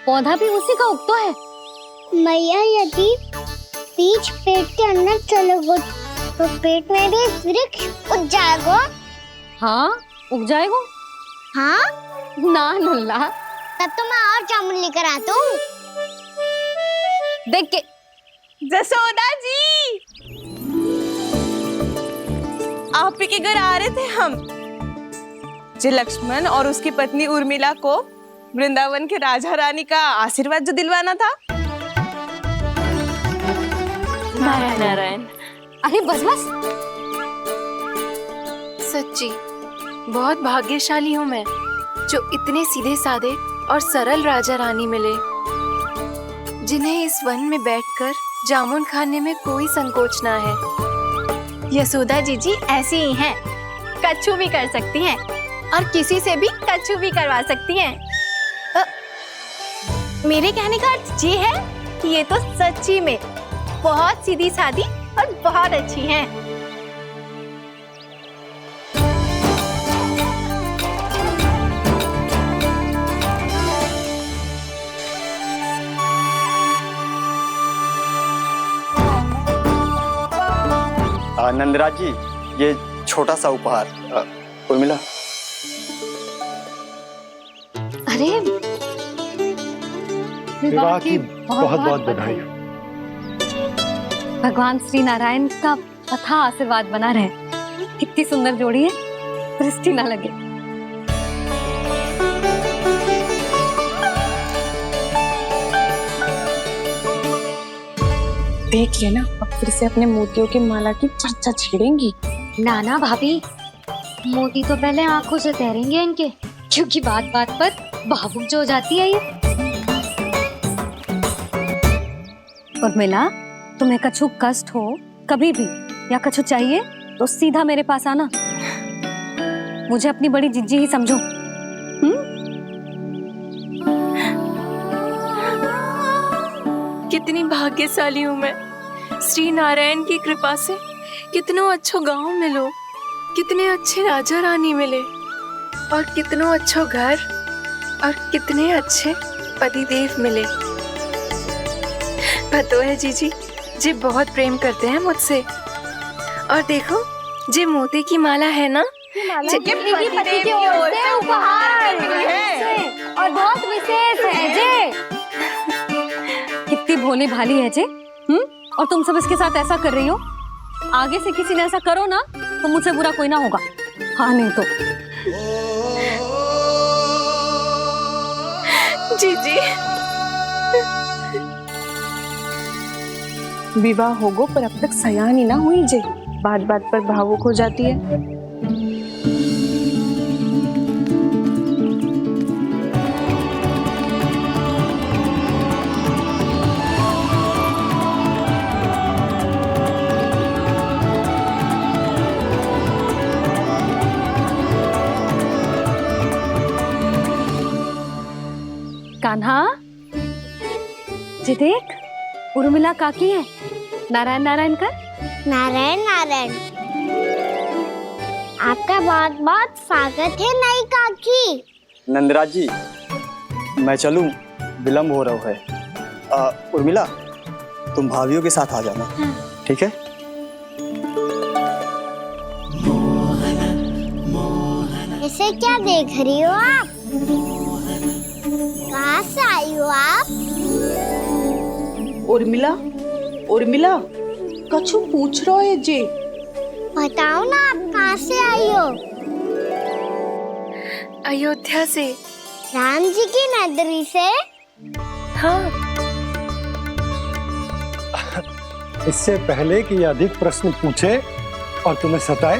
पौधा भी उसी का उगता है। मैया यदि बीज पेट के अंदर चलेगा तो पेट में भी वृक्ष उग जाएगा। हाँ उग जाएगा। हाँ ना नल्ला, तब तो मैं और जामुन लेकर आता हूँ। देख के। जसोदा जी, आप ही के घर आ रहे थे हम। जी लक्ष्मण और उसकी पत्नी उर्मिला को वृंदावन के राजा रानी का आशीर्वाद जो दिलवाना था। नारायण नारायण। अरे बस बस। सच्ची बहुत भाग्यशाली हूँ मैं, जो इतने सीधे साधे और सरल राजा रानी मिले, जिन्हें इस वन में बैठकर जामुन खाने में कोई संकोच ना है। यशोदा जीजी ऐसी ही हैं, कच्छू भी कर सकती हैं और किसी से भी कच्छू भी करवा सकती हैं। मेरे कहने का अर्थ ये है कि ये तो सच्ची में बहुत सीधी सादी और बहुत अच्छी हैं। नंदराज जी, ये छोटा सा उपहार। उर्मिला। अरे विवाह की बहुत बहुत बधाई। भगवान श्री नारायण का अथाह आशीर्वाद बना रहे। कितनी सुंदर जोड़ी है, दृष्टि ना लगे। देख लेना, अब फिर से अपने मोतियों की माला की चर्चा छेड़ेंगी। नाना भाभी, मोती तो पहले आंखों से तैरेंगे इनके, क्योंकि बात बात पर भावुक जो हो जाती है ये। उर्मिला, तुम्हें कछु कष्ट हो कभी भी या कछु चाहिए तो सीधा मेरे पास आना। मुझे अपनी बड़ी जिज्जी ही समझो। कितनी भाग्यशाली हूँ मैं, श्री नारायण की कृपा से कितनों अच्छो गांव मिलो, कितने अच्छे राजा रानी मिले और कितनों अच्छो घर और कितने अच्छे पतिदेव मिले। पतो है जीजी, जी बहुत प्रेम करते हैं मुझसे। और देखो, जी मोती की माला है ना, पति की ओर से उपहार और बहुत विशेष है जे। कितनी भोली भाली है जे। और तुम सब इसके साथ ऐसा कर रही हो। आगे से किसी ने ऐसा करो ना तो मुझसे बुरा कोई ना होगा। हाँ नहीं तो। जीजी विवाह होगो पर अब तक सयानी ना हुई जे, बात बात पर भावुक हो जाती है। कान्हा, जी देख, उर्मिला काकी है। नारायण नारायण कर। नारायण नारायण। आपका बहुत बहुत स्वागत है नई काकी। नंदराज जी, मैं चलूं, विलम्ब हो रहा है। उर्मिला, तुम भाभियों के साथ आ जाना। ठीक है? इसे क्या देख रही हो आप? कहाँ से आई हो आप? उर्मिला, उर्मिला, कछु पूछ रहा है जे। बताओ ना, आप कहाँ से आई हो? अयोध्या से। राम जी की नगरी से? हाँ। इससे पहले कि ये अधिक प्रश्न पूछे और तुम्हें सताए,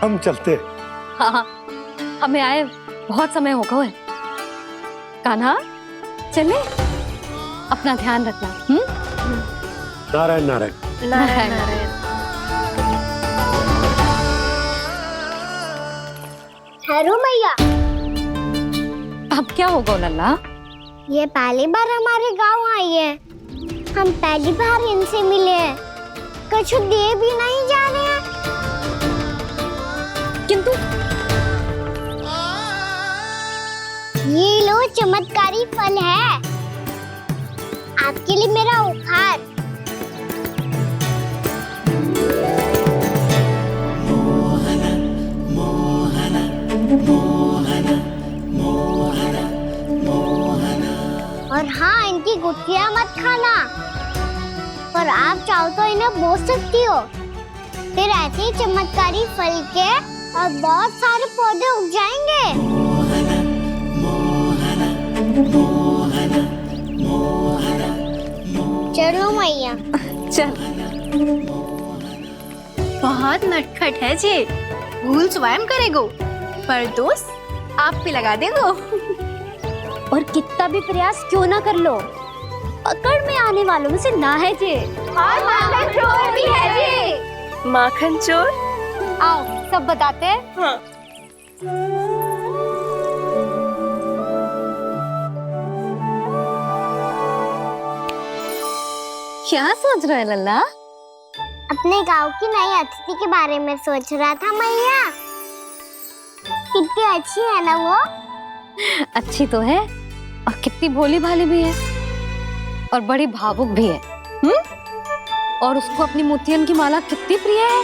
हम चलते। हाँ हाँ, हमें आए बहुत समय हो गया है। कान्हा, चले, अपना ध्यान रखना। नारायण नारायण। नारायण नारायण। ठहरो मैया। अब क्या होगा लल्ला? ये पहली बार हमारे गांव आई है। हम पहली बार इनसे मिले हैं। कछु दे भी नहीं जा रहे हैं। किंतु ये लो, चमत्कारी फल है। और हाँ, इनकी गुठलियां मत खाना। और आप चाहो तो इन्हें बो सकती हो, फिर ऐसे ही चमत्कारी फल के और बहुत सारे पौधे उग जाएंगे। चलो मैया। चल। बहुत नटखट है जे, भूल स्वयं करेगो, पर दोस्त आप पे लगा देगो। और कितना भी प्रयास क्यों ना कर लो, पकड़ में आने वालों में से ना है जे। और माखन चोर भी है जे। माखन चोर? आओ सब बताते हैं। हाँ। क्या सोच रहे हैं लल्ला? अपने गांव की नई अतिथि के बारे में सोच रहा था मैया। कितनी अच्छी है ना वो। अच्छी तो है और कितनी भोली भाली भी है और बड़ी भावुक भी है। और उसको अपनी मोतियन की माला कितनी प्रिय है।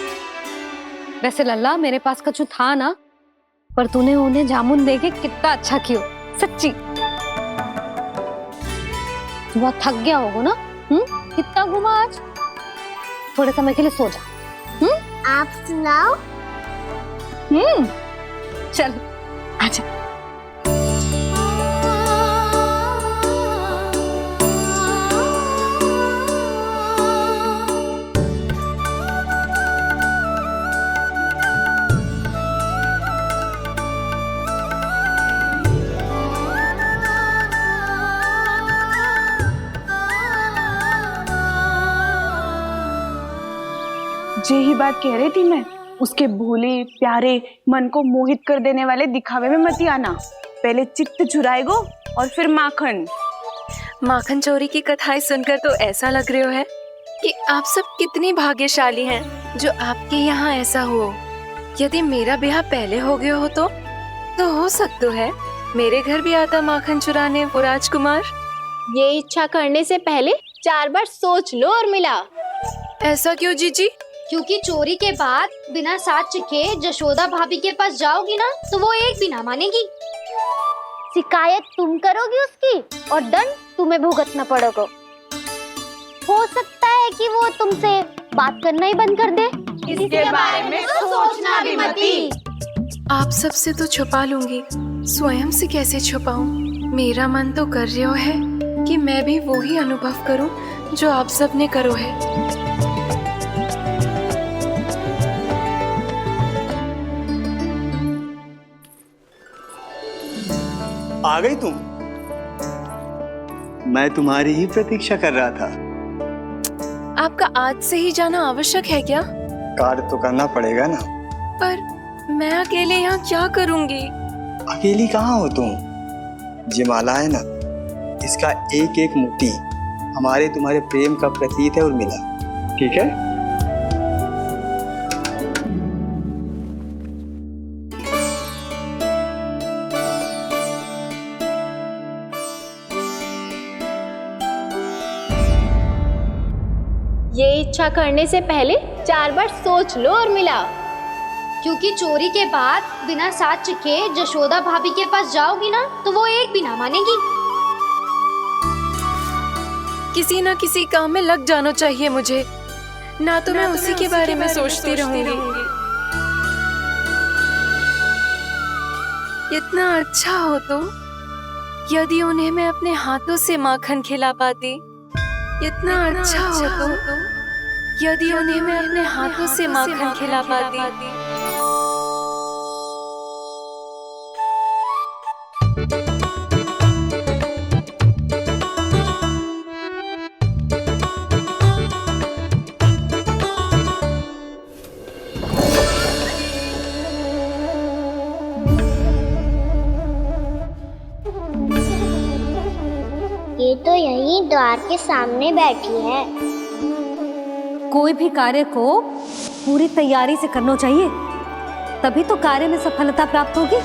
वैसे लल्ला, मेरे पास कछु था ना, पर तूने उन्हें जामुन देके कितना अच्छा किया, सच्ची। तू बहुत थक गया होगा ना? कितना घुमा आज? थोड़े समय के लिए सो जा। आप सुनाओ। चल आजा। यही बात कह रही थी मैं, उसके भोले प्यारे मन को मोहित कर देने वाले दिखावे में मत आना। पहले चित्त चुराएगो और फिर माखन। माखन चोरी की कथाएं सुनकर तो ऐसा लग रहा है कि आप सब कितनी भाग्यशाली हैं जो आपके यहाँ ऐसा हो। यदि मेरा ब्याह पहले हो गया हो तो हो सकता है मेरे घर भी आता माखन चुराने वो राजकुमार। ये इच्छा करने से पहले 4 बार सोच लो उर्मिला। ऐसा क्यों जीजी? क्योंकि चोरी के बाद बिना साथ के जशोदा भाभी के पास जाओगी ना तो वो एक भी ना मानेगी। शिकायत तुम करोगी उसकी और दंड तुम्हें भुगतना पड़ेगा। हो सकता है कि वो तुमसे बात करना ही बंद कर दे। इसके बारे में तो सोचना भी मती। आप सबसे तो छुपा लूंगी, स्वयं से कैसे छुपाऊं? मेरा मन तो कर रहा है कि मैं भी वो ही अनुभव करूं जो आप सब ने करो है। आ गई तुम? मैं तुम्हारी ही प्रतीक्षा कर रहा था। आपका आज से ही जाना आवश्यक है क्या? कार्य तो करना पड़ेगा ना। पर मैं अकेले यहाँ क्या करूँगी? अकेली कहाँ हो तुम? ये माला है ना, इसका एक एक मोती हमारे तुम्हारे प्रेम का प्रतीक है उर्मिला, ठीक है? ये इच्छा करने से पहले 4 बार सोच लो उर्मिला। क्योंकि चोरी के बाद बिना साथ के जशोदा भाभी के पास जाओगी ना तो वो एक भी ना मानेगी। किसी न किसी काम में लग जाना चाहिए मुझे, ना तो मैं उसी के बारे में सोचती रहूंगी। इतना अच्छा हो तो यदि उन्हें मैं अपने हाथों से माखन खिला पाती। इतना अच्छा हो तो यदि उन्हें मैं अपने हाथों से माखन खिला पाती। ये तो यही द्वार के सामने बैठी है। कोई भी कार्य को पूरी तैयारी से करना चाहिए, तभी तो कार्य में सफलता प्राप्त होगी।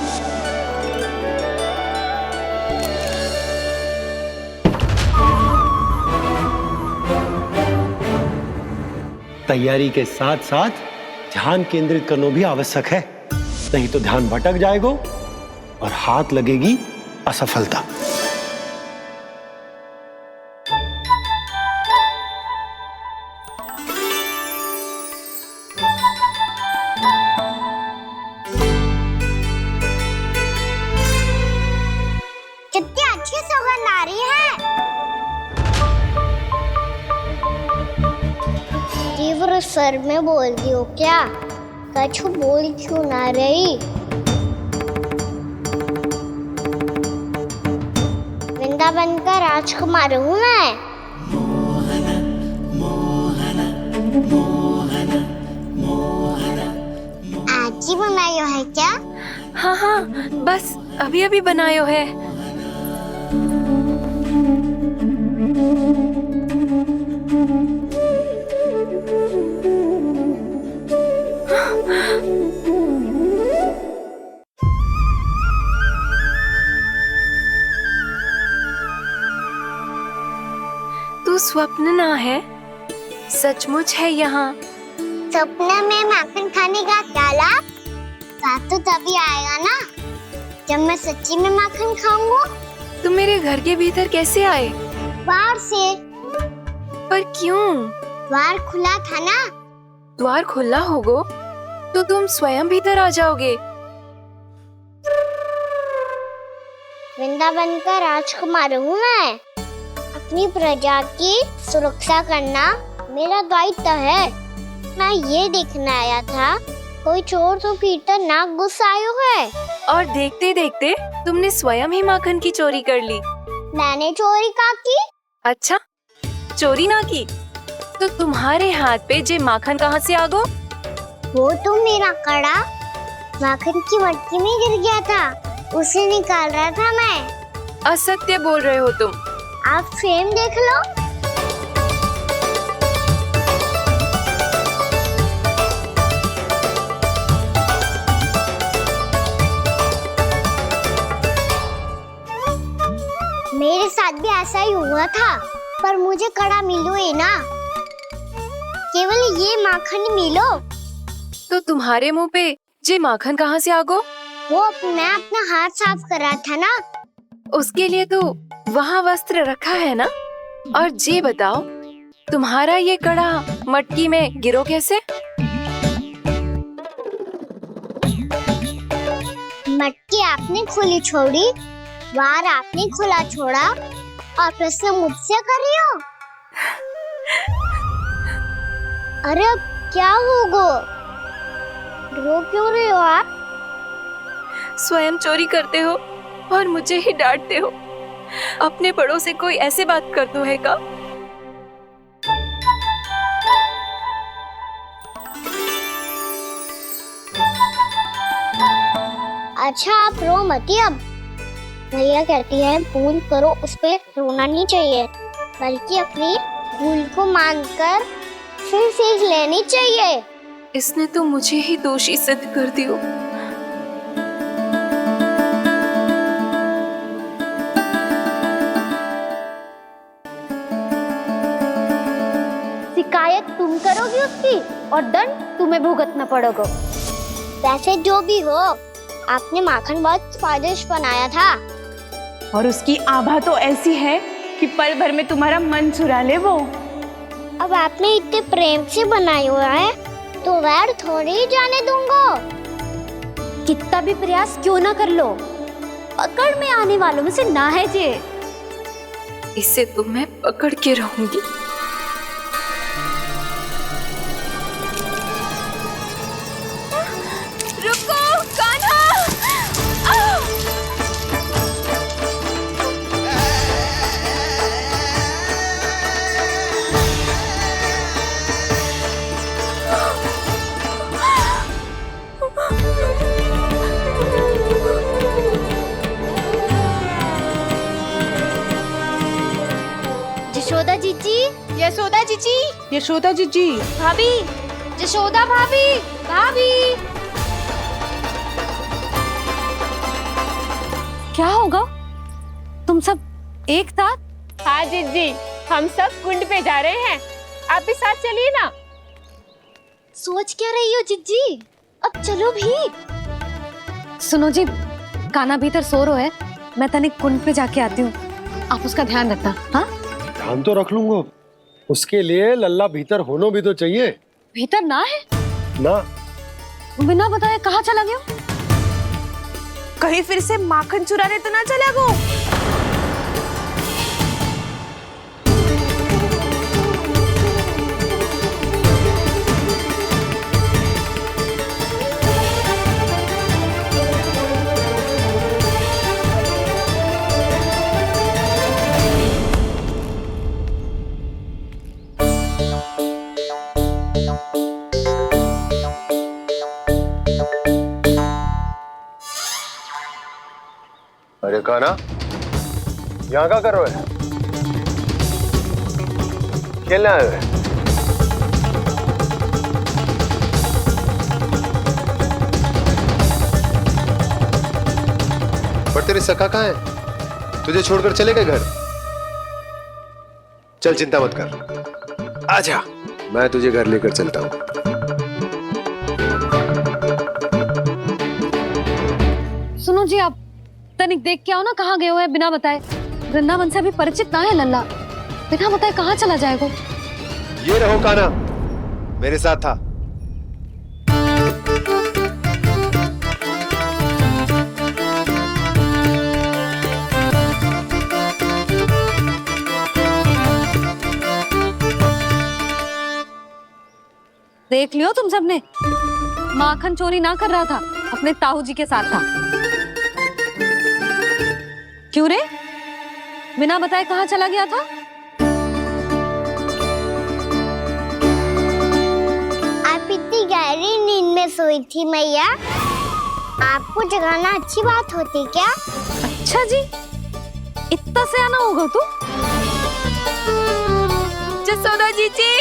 तैयारी के साथ साथ ध्यान केंद्रित करना भी आवश्यक है, नहीं तो ध्यान भटक जाएगा और हाथ लगेगी असफलता। पूरा सर में बोल दी हो क्या? कछु बोल क्यों ना रही? वृंदावन का राजकुमार हूँ मैं। आज ही बनायो है क्या? हाँ हाँ, बस अभी अभी बनायो है। तू स्वप्न ना है, सचमुच है यहाँ। सपने में माखन खाने का क्या लाभ? रात तो तभी आएगा ना जब मैं सच्ची में माखन खाऊंगा। तुम मेरे घर के भीतर कैसे आए? बाहर से। पर क्यों? द्वार खुला था ना। द्वार खुला होगा तो तुम स्वयं भीतर आ जाओगे। वृंदावन का राजकुमार हूँ मैं। अपनी प्रजा की सुरक्षा करना मेरा दायित्व है। मैं ये देखने आया था कोई चोर तो भीतर ना घुस आयो है। और देखते देखते तुमने स्वयं ही माखन की चोरी कर ली। मैंने चोरी का की? अच्छा, चोरी ना की तो तुम्हारे हाथ पे जे माखन कहाँ से आ गो? वो तो मेरा कड़ा माखन की मटकी में गिर गया था, उसे निकाल रहा था मैं। असत्य बोल रहे हो तुम। आप फ्रेम देख लो। मेरे साथ भी ऐसा ही हुआ था, पर मुझे कड़ा मिलो ही ना, केवल ये माखन मिलो। तो तुम्हारे मुंह पे जे माखन कहाँ से आ गो? वो मैं अपना हाथ साफ कर रहा था ना। उसके लिए तो वहाँ वस्त्र रखा है ना। और जे बताओ, तुम्हारा ये कड़ा मटकी में गिरो कैसे? मटकी आपने खुली छोड़ी, द्वार आपने खुला छोड़ा, और प्रश्न मुझसे कर रही हो? अरे अब क्या होगा? रो क्यों रहे हो आप? स्वयं चोरी करते हो और मुझे ही डांटते हो। अपने बड़ों से कोई ऐसे बात कर दो है का? अच्छा आप रो मती। अब भैया कहती है भूल करो, उस पे रोना नहीं चाहिए, बल्कि अपनी भूल को मानकर फिर सीख लेनी चाहिए। इसने तो मुझे ही दोषी सिद्ध कर दियो। शिकायत तुम करोगी उसकी और दंड तुम्हें भुगतना पड़ेगा। वैसे जो भी हो, आपने माखन बहुत स्वादिष्ट बनाया था। और उसकी आभा तो ऐसी है कि पल भर में तुम्हारा मन चुरा ले वो। अब आपने इतने प्रेम से बनाया हुआ है तो वैर थोड़ी ही जाने दूंगा। कितना भी प्रयास क्यों ना कर लो, पकड़ में आने वालों में से ना है जे। इसे तो मैं पकड़ के रहूंगी। रुको कान्हा! यशोदा जीजी, यशोदा जीजी, यशोदा जीजी, भाभी, यशोदा भाभी, भाभी। क्या होगा? तुम सब एक साथ? हाँ जीजी, हम सब कुंड पे जा रहे हैं, आप भी साथ चलिए ना। सोच क्या रही हो जीजी? अब चलो भी। सुनो जी, कान्हा भीतर सो रहा है, मैं तनिक कुंड पे जाके आती हूँ, आप उसका ध्यान रखना। हाँ, ध्यान तो रख लूंगा, उसके लिए लल्ला भीतर होना भी तो चाहिए। भीतर ना है? ना, बिना बताए कहाँ चला गया? कहीं फिर से माखन चुराने तो ना चला वो। अरे कान्हा, यहाँ क्या कर रहे हो? खेलने आए हुए? पर तेरे सखा कहाँ है? तुझे छोड़कर चले गए घर? चल चिंता मत कर, आजा, मैं तुझे घर लेकर चलता हूँ। सुनो जी, आप तनिक देख के आओ ना कहाँ गए हुए हैं बिना बताए। वृंदावन से अभी परिचित ना है लल्ला, बिना बताए कहाँ चला जाएगा। ये रहो कान्हा, मेरे साथ था। देख लियो तुम सबने, माखन चोरी ना कर रहा था, अपने ताऊ जी के साथ था। क्यों रे, बिना बताए कहाँ चला गया था? आप इतनी गहरी नींद में सोई थी मैया, आपको जगाना अच्छी बात होती क्या? अच्छा जी, इतना सयाना होगा तू? जसोदा जीजी,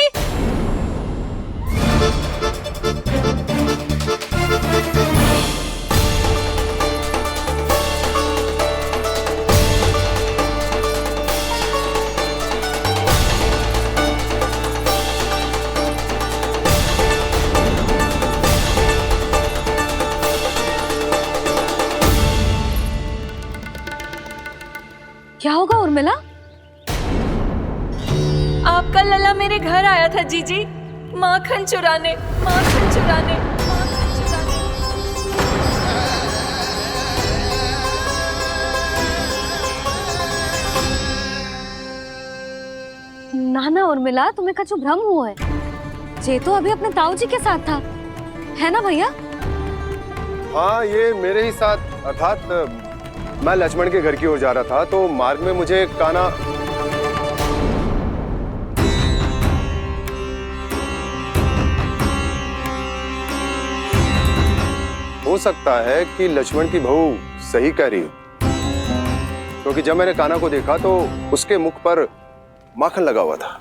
क्या होगा उर्मिला? आपका लल्ला मेरे घर आया था जीजी, माखन चुराने, माखन चुराने, माखन चुराने। ना ना उर्मिला, तुम्हें कछु भ्रम हुआ है। ये तो अभी अपने ताऊ जी के साथ था, है ना भैया? हाँ, ये मेरे ही साथ, अर्थात मैं लक्ष्मण के घर की ओर जा रहा था, तो मार्ग में मुझे कान्हा हो सकता है कि लक्ष्मण की बहू सही कह रही हो, क्योंकि जब मैंने कान्हा को देखा तो उसके मुख पर माखन लगा हुआ था।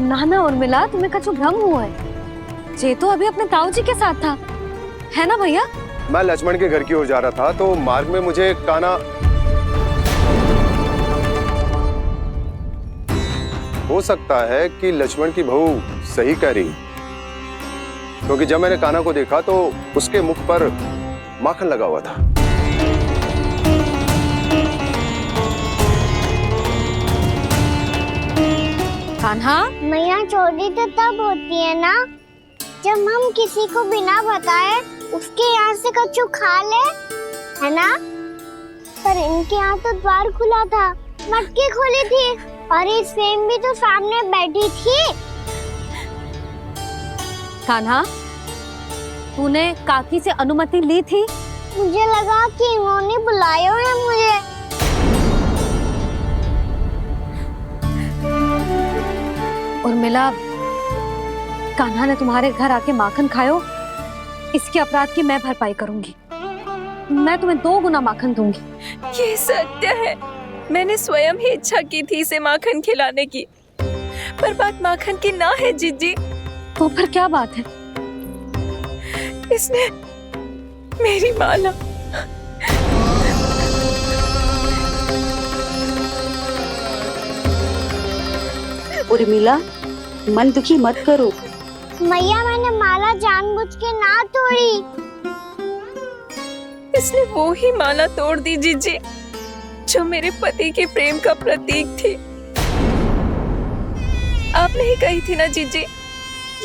ना ना उर्मिला, तुम्हें कछु भ्रम हुआ है। ये तो अभी अपने ताऊ जी के साथ था, है ना भैया? मैं लक्ष्मण के घर की ओर जा रहा था, तो मार्ग में मुझे कान्हा हो सकता है कि लक्ष्मण की बहू सही कह रही, क्योंकि जब मैंने कान्हा को देखा तो उसके मुख पर माखन लगा हुआ था। कान्हा, मैया, चोरी तो तब होती है ना जब हम किसी को बिना बताए उसके यहाँ से कछु खा ले, है ना? पर इनके यहाँ तो द्वार खुला था, मटकी खुली थी और इस फेम भी तो सामने बैठी थी। कान्हा, तूने काकी से अनुमति ली थी? मुझे लगा कि इन्होंने बुलाया है मुझे। उर्मिला, कान्हा ने तुम्हारे घर आके माखन खायो, इसके अपराध की मैं भरपाई करूंगी। मैं तुम्हें 2 गुना माखन दूंगी। ये सत्य है, मैंने स्वयं ही इच्छा की थी इसे माखन खिलाने की, पर बात माखन की ना है जीजी। तो फिर क्या बात है? इसने मेरी माला उर्मिला, मन दुखी मत करो। मैया, मैंने माला जानबूझ के ना तोड़ी। इसने वो ही माला तोड़ दी जीजी, जो मेरे पति के प्रेम का प्रतीक थी। आपने ही कही थी ना जीजी,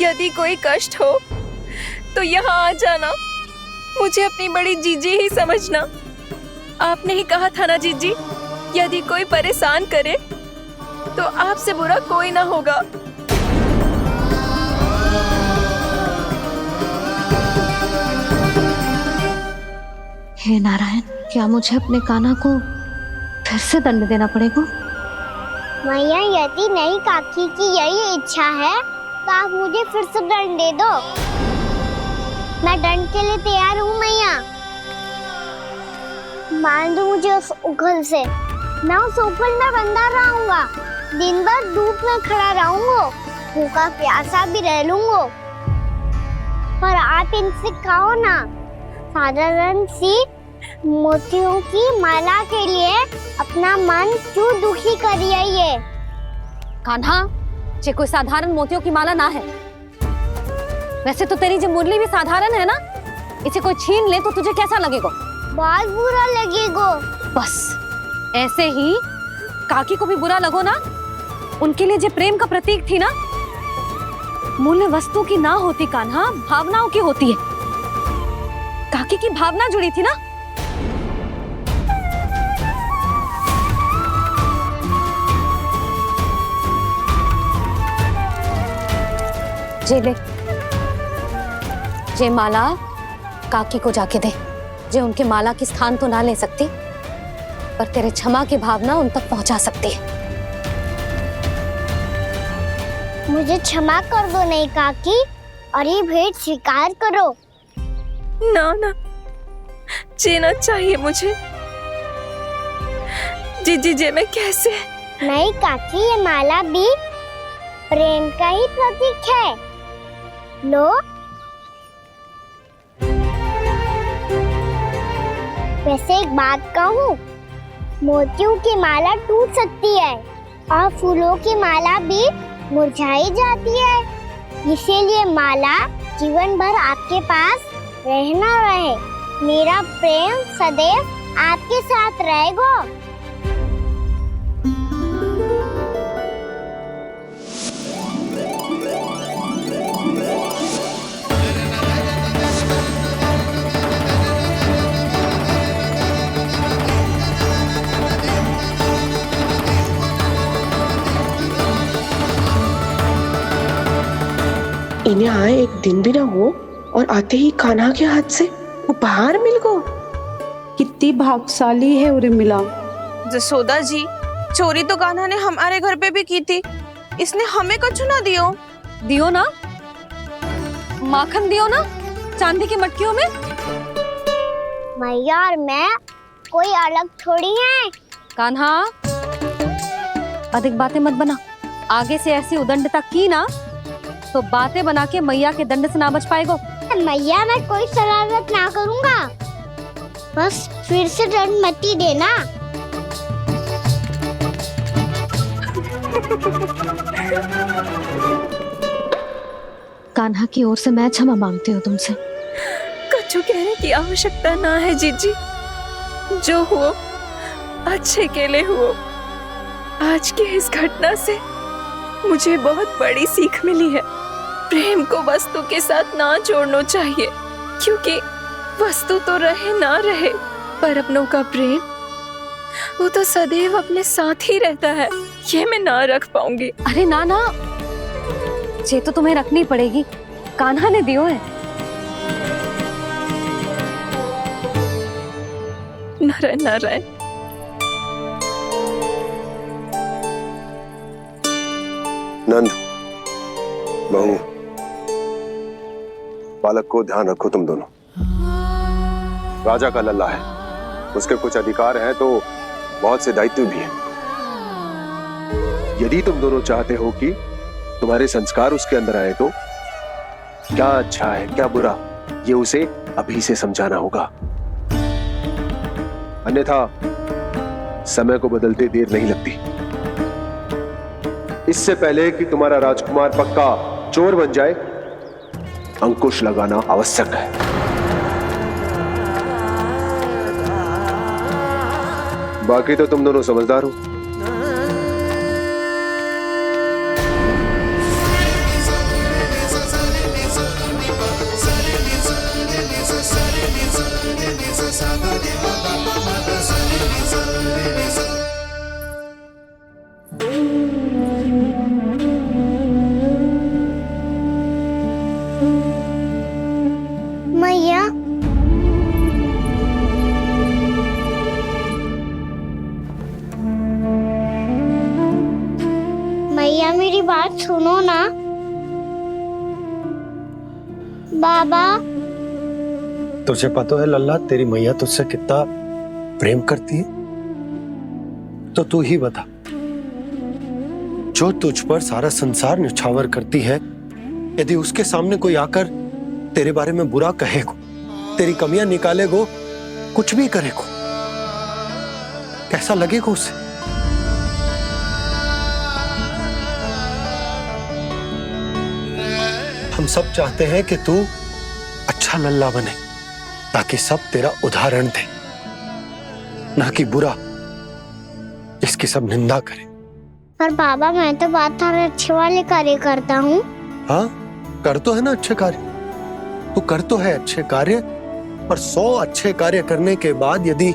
यदि कोई कष्ट हो तो यहाँ आ जाना, मुझे अपनी बड़ी जीजी ही समझना। आपने ही कहा था ना जीजी, यदि कोई परेशान करे तो आपसे बुरा कोई ना होगा। हे नारायण, क्या मुझे अपने कान्हा को फिर से दंड देना पड़ेगा। मैया यदि नहीं काकी की यही इच्छा है तो आप मुझे फिर से दंड दे दो। मैं दंड के लिए तैयार हूँ मैया। मान दो मुझे उस उखल से। मैं उस उखल में बंधा रहूंगा, दिन भर धूप में खड़ा रहूंगा, भूखा प्यासा भी रह लूंगा। पर आप इनसे कहो ना, साधारण सी मोतियों की माला के लिए अपना मन क्यों दुखी करिए ये। कान्हा, ये कोई साधारण मोतियों की माला ना है। वैसे तो तेरी जो मुरली भी साधारण है ना, इसे कोई छीन ले तो तुझे कैसा लगेगा? बहुत बुरा लगेगा। बस ऐसे ही काकी को भी बुरा लगो ना। उनके लिए जो प्रेम का प्रतीक थी ना, मूल्य वस्तु की ना होती कान्हा, भावनाओं की होती है। काकी की भावना जुड़ी थी ना। जे ले, जे माला काकी को जाके दे। जे उनके माला की स्थान तो ना ले सकती, पर तेरे क्षमा की भावना उन तक पहुंचा सकती है। मुझे क्षमा कर दो नहीं काकी, और ये भेंट स्वीकार करो। ना ना, जीना चाहिए मुझे। जी जे मैं कैसे? नहीं काकी, ये माला भी प्रेम का ही प्रतीक है। लो। वैसे एक बात कहूँ, मोतियों की माला टूट सकती है और फूलों की माला भी मुरझाई जाती है। इसीलिए माला जीवन भर आपके पास रहना रहे। मेरा प्रेम सदैव आपके साथ रहेगा। इन्हें आए एक दिन भी ना हो और आते ही कान्हा के हाथ से उपहार मिल गो। कितनी भाग्यशाली है उर्मिला। जसोदा जी, चोरी तो कान्हा ने हमारे घर पे भी की थी। इसने हमें कुछ ना दियो। दियो ना, माखन दियो ना, चांदी की मटकियों में। मैया और मैं कोई अलग थोड़ी हैं। कान्हा, अधिक बातें मत बना। आगे से ऐसी उदंडता की ना तो बातें बना के मैया के दंड से ना बच पाएगो। मैया, मैं कोई शरारत ना करूंगा, बस फिर से दंड मत ही देना। कान्हा की ओर से मैं क्षमा मांगती हूँ तुमसे। कछु कहने की आवश्यकता ना है जीजी। जो हुआ अच्छे के लिए हुआ। आज की इस घटना से मुझे बहुत बड़ी सीख मिली है। प्रेम को वस्तु के साथ ना जोड़ना चाहिए, क्योंकि वस्तु तो रहे ना रहे, पर अपनों का प्रेम वो तो सदैव अपने साथ ही रहता है। ये मैं ना रख पाऊंगी। अरे ना ना, ये तो तुम्हें रखनी पड़ेगी। कान्हा ने दियो है। नारायण नारायण। नंद, बहू, बालक को ध्यान रखो तुम दोनों। राजा का लल्ला है, उसके कुछ अधिकार हैं तो बहुत से दायित्व भी हैं। यदि तुम दोनों चाहते हो कि तुम्हारे संस्कार उसके अंदर आए तो क्या अच्छा है क्या बुरा, ये उसे अभी से समझाना होगा। अन्यथा समय को बदलते देर नहीं लगती। इससे पहले कि तुम्हारा राजकुमार पक्का चोर बन जाए, अंकुश लगाना आवश्यक है। बाकी तो तुम दोनों समझदार हो। मैया, मेरी बात सुनो ना। बाबा, तुझे पता है लल्ला, तेरी मैया तुझसे कितना प्रेम करती है? तो तू ही बता, जो तुझ पर सारा संसार निछावर करती है, यदि उसके सामने कोई आकर तेरे बारे में बुरा कहेगो, तेरी कमियां निकालेगो, कुछ भी करेगो, कैसा लगेगा उसे? हम सब चाहते हैं कि तू अच्छा लल्ला बने, ताकि सब तेरा उदाहरण दे, ना कि बुरा जिसकी सब निंदा करे। पर बाबा, मैं तो बात सारे अच्छे वाले कार्य करता हूँ। हाँ, कर तो है ना अच्छे कार्य, तू कर तो है अच्छे कार्य, पर 100 अच्छे कार्य करने के बाद यदि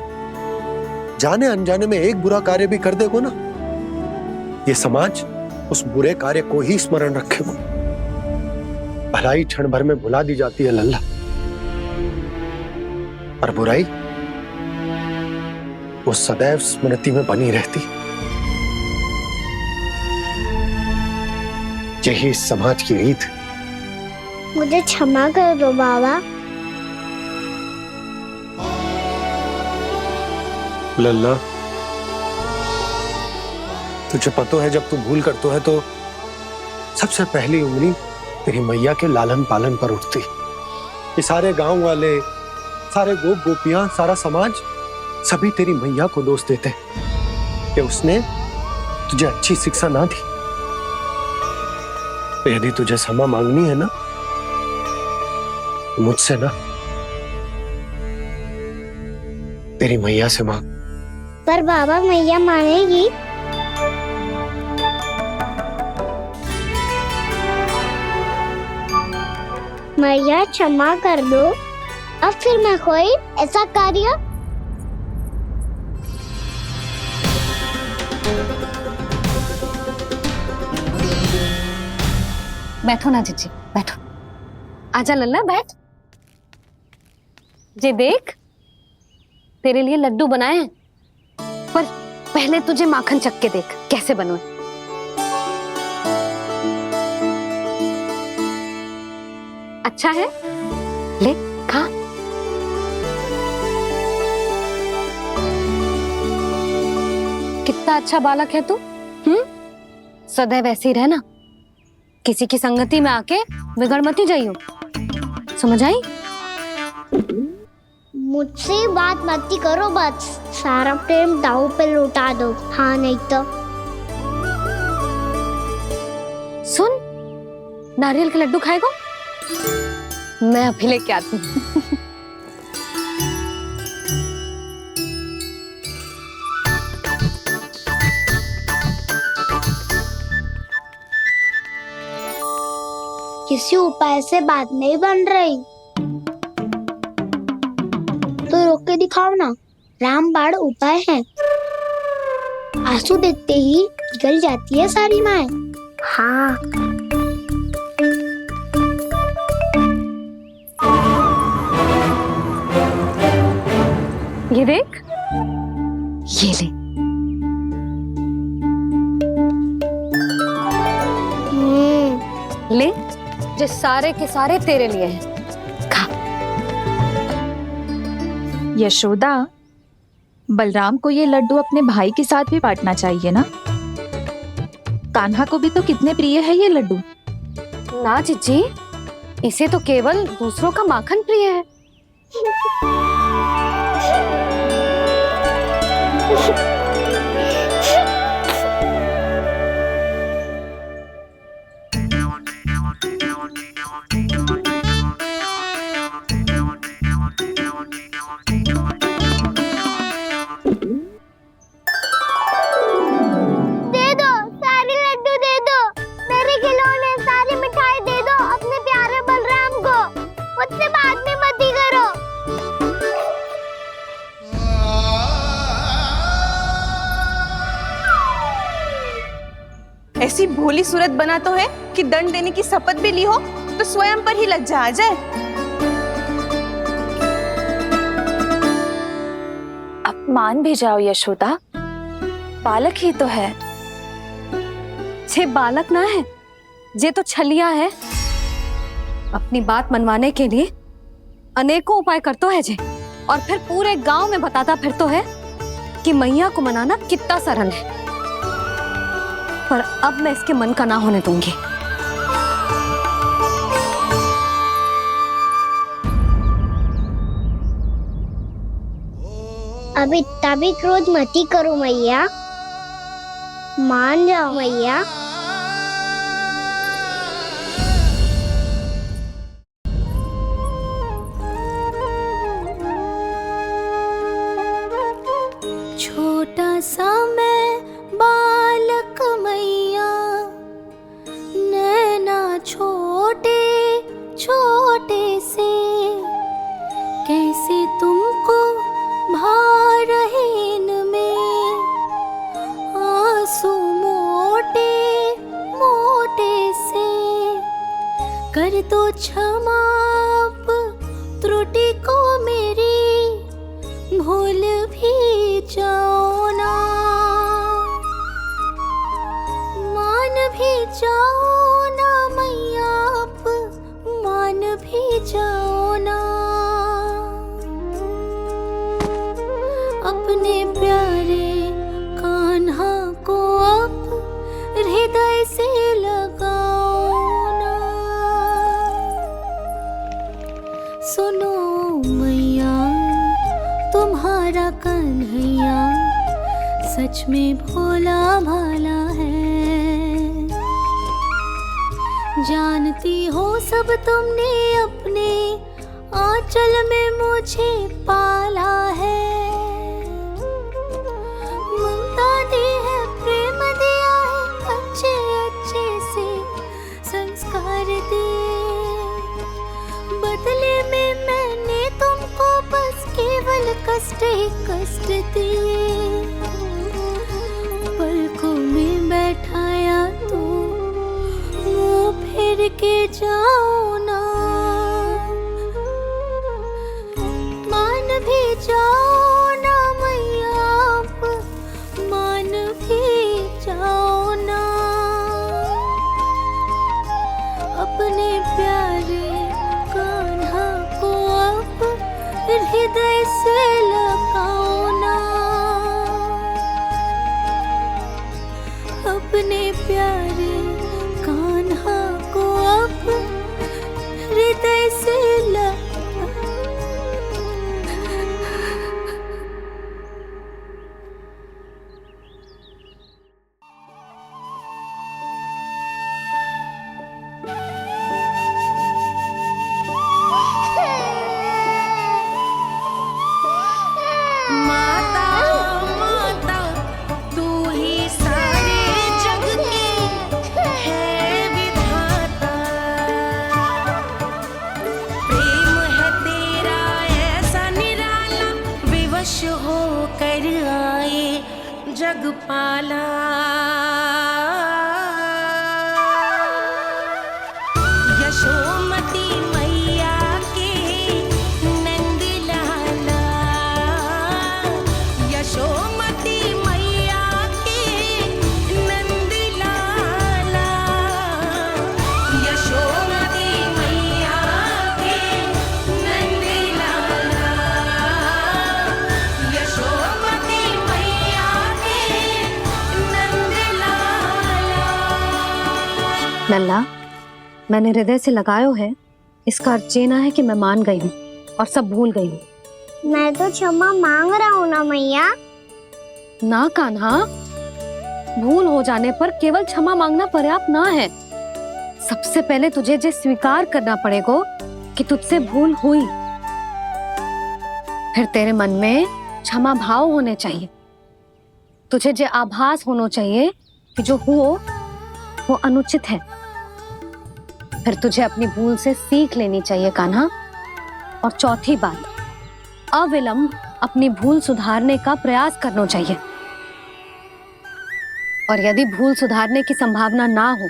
जाने अनजाने में एक बुरा कार्य भी कर देगो ना, ये समाज उस बुरे कार्य को ही स्मरण रखेगो। भलाई क्षण भर में भुला दी जाती है लल्ला, और बुराई वो सदैव स्मृति में बनी रहती। यही इस समाज की रीत है। मुझे क्षमा कर दो बाबा। लल्ला, तुझे पता है जब तू भूल करतो है तो सबसे पहली उंगली तेरी मैया के लालन पालन पर उठती। ये सारे गांव वाले, सारे गोप गोपियां, सारा समाज, सभी तेरी मैया को दोष देते कि उसने तुझे अच्छी शिक्षा ना दी। तो यदि तुझे क्षमा मांगनी है ना, मुझसे ना, तेरी मैया से मांग। पर बाबा, मैया मानेगी? मैया क्षमा कर दो, अब फिर मैं कोई ऐसा कार्य। बैठो ना जीजी, बैठो। आजा लल्ला, बैठ। जे देख, तेरे लिए लड्डू बनाए हैं, पर पहले तुझे माखन चख के देख कैसे बने। अच्छा है, ले खा। कितना अच्छा बालक है तू। सदैव ऐसे ही रहना, किसी की संगति में आके बिगड़ मत ही जाइयो, समझ आई? मुझसे बात मत ही करो, बस सारा प्रेम दाव पे लुटा दो। हाँ, नहीं तो सुन, नारियल के लड्डू खाएगा? मैं अभी लेके आती हूँ। किसी उपाय से बात नहीं बन रही तो रोक के दिखाओ ना। रामबाण उपाय है, आंसू देखते ही निकल जाती है सारी माए। हाँ, ये देख, ये ले। ले, जो सारे के सारे तेरे लिए हैं, खा। यशोदा, बलराम को ये लड्डू अपने भाई के साथ भी बांटना चाहिए ना। कान्हा को भी तो कितने प्रिय है ये लड्डू। ना जीजी, इसे तो केवल दूसरों का माखन प्रिय है। दे दो, सारे लड्डू दे दो, मेरे खिलौने, सारी मिठाई दे दो अपने प्यारे बलराम को। मुझसे बात में मत ही करो। ऐसी भोली सूरत बना तो है कि दंड देने की शपथ भी ली हो तो स्वयं पर ही लज्जा आ जाए। अब मान भी जाओ यशोदा, बालक ही तो है। जे बालक ना है, जे तो छलिया है। अपनी बात मनवाने के लिए अनेकों उपाय करतो है जे, और फिर पूरे गांव में बताता फिरतो है कि मैया को मनाना कितना सरल है। पर अब मैं इसके मन का ना होने दूंगी। अब इतना भी क्रोध मती करो मैया, मान जाओ मैया। छोटा सा मैं बालक मैया, नैना छोटे छोटे से, कैसे तुमको भा रहे इनमें आंसू मोटे मोटे से। कर दो क्षमा त्रुटि को मेरी, भूल भी जाओ ना, मान भी जाओ ना मैया, आप मान भी जाओ ना। अपने प्यारे कान्हा को अब हृदय से लगाओ ना। सुनो मैया, तुम्हारा कन्हैया सच में भोला भाला है। जानती हो सब तुमने अपने आंचल में मुझे पाला है। ममता दी है, प्रेम दिया है, अच्छे अच्छे से संस्कार दिए। बदले में मैंने तुमको बस केवल कष्ट ही कष्ट दिए। पलकों में बैठाया तो मुंह फेर के जाओ ना, मान भी जाओ ना मैया, आप मान भी जाओ ना। अपने प्यारे कान्हा को अब हृदय से लगाओ ना। अपने प्यारे कान्हा को अब हृदय से जगपाला। यशोमती मैया के नंद लाला, यशोमती मैया के नंद लाला, यशोमती मैया के नंद लाला, यशोमती मैया के नंद लाला। लल्ला, मैंने हृदय से लगायो है, इसका अर्थ ये ना है कि मैं मान गई हूँ और सब भूल गई हूँ। मैं तो क्षमा मांग रहा हूँ ना मैया। ना कान्हा, भूल हो जाने पर केवल क्षमा मांगना पर्याप्त ना है। सबसे पहले तुझे ये स्वीकार करना पड़ेगा कि तुझसे भूल हुई। फिर तेरे मन में क्षमा भाव होने चाहिए। तुझे ये आभास होना चाहिए कि जो हुआ वो अनुचित है। फिर तुझे अपनी भूल से सीख लेनी चाहिए कान्हा। और चौथी बात, अविलंब अपनी भूल सुधारने का प्रयास करना चाहिए। और यदि भूल सुधारने की संभावना ना हो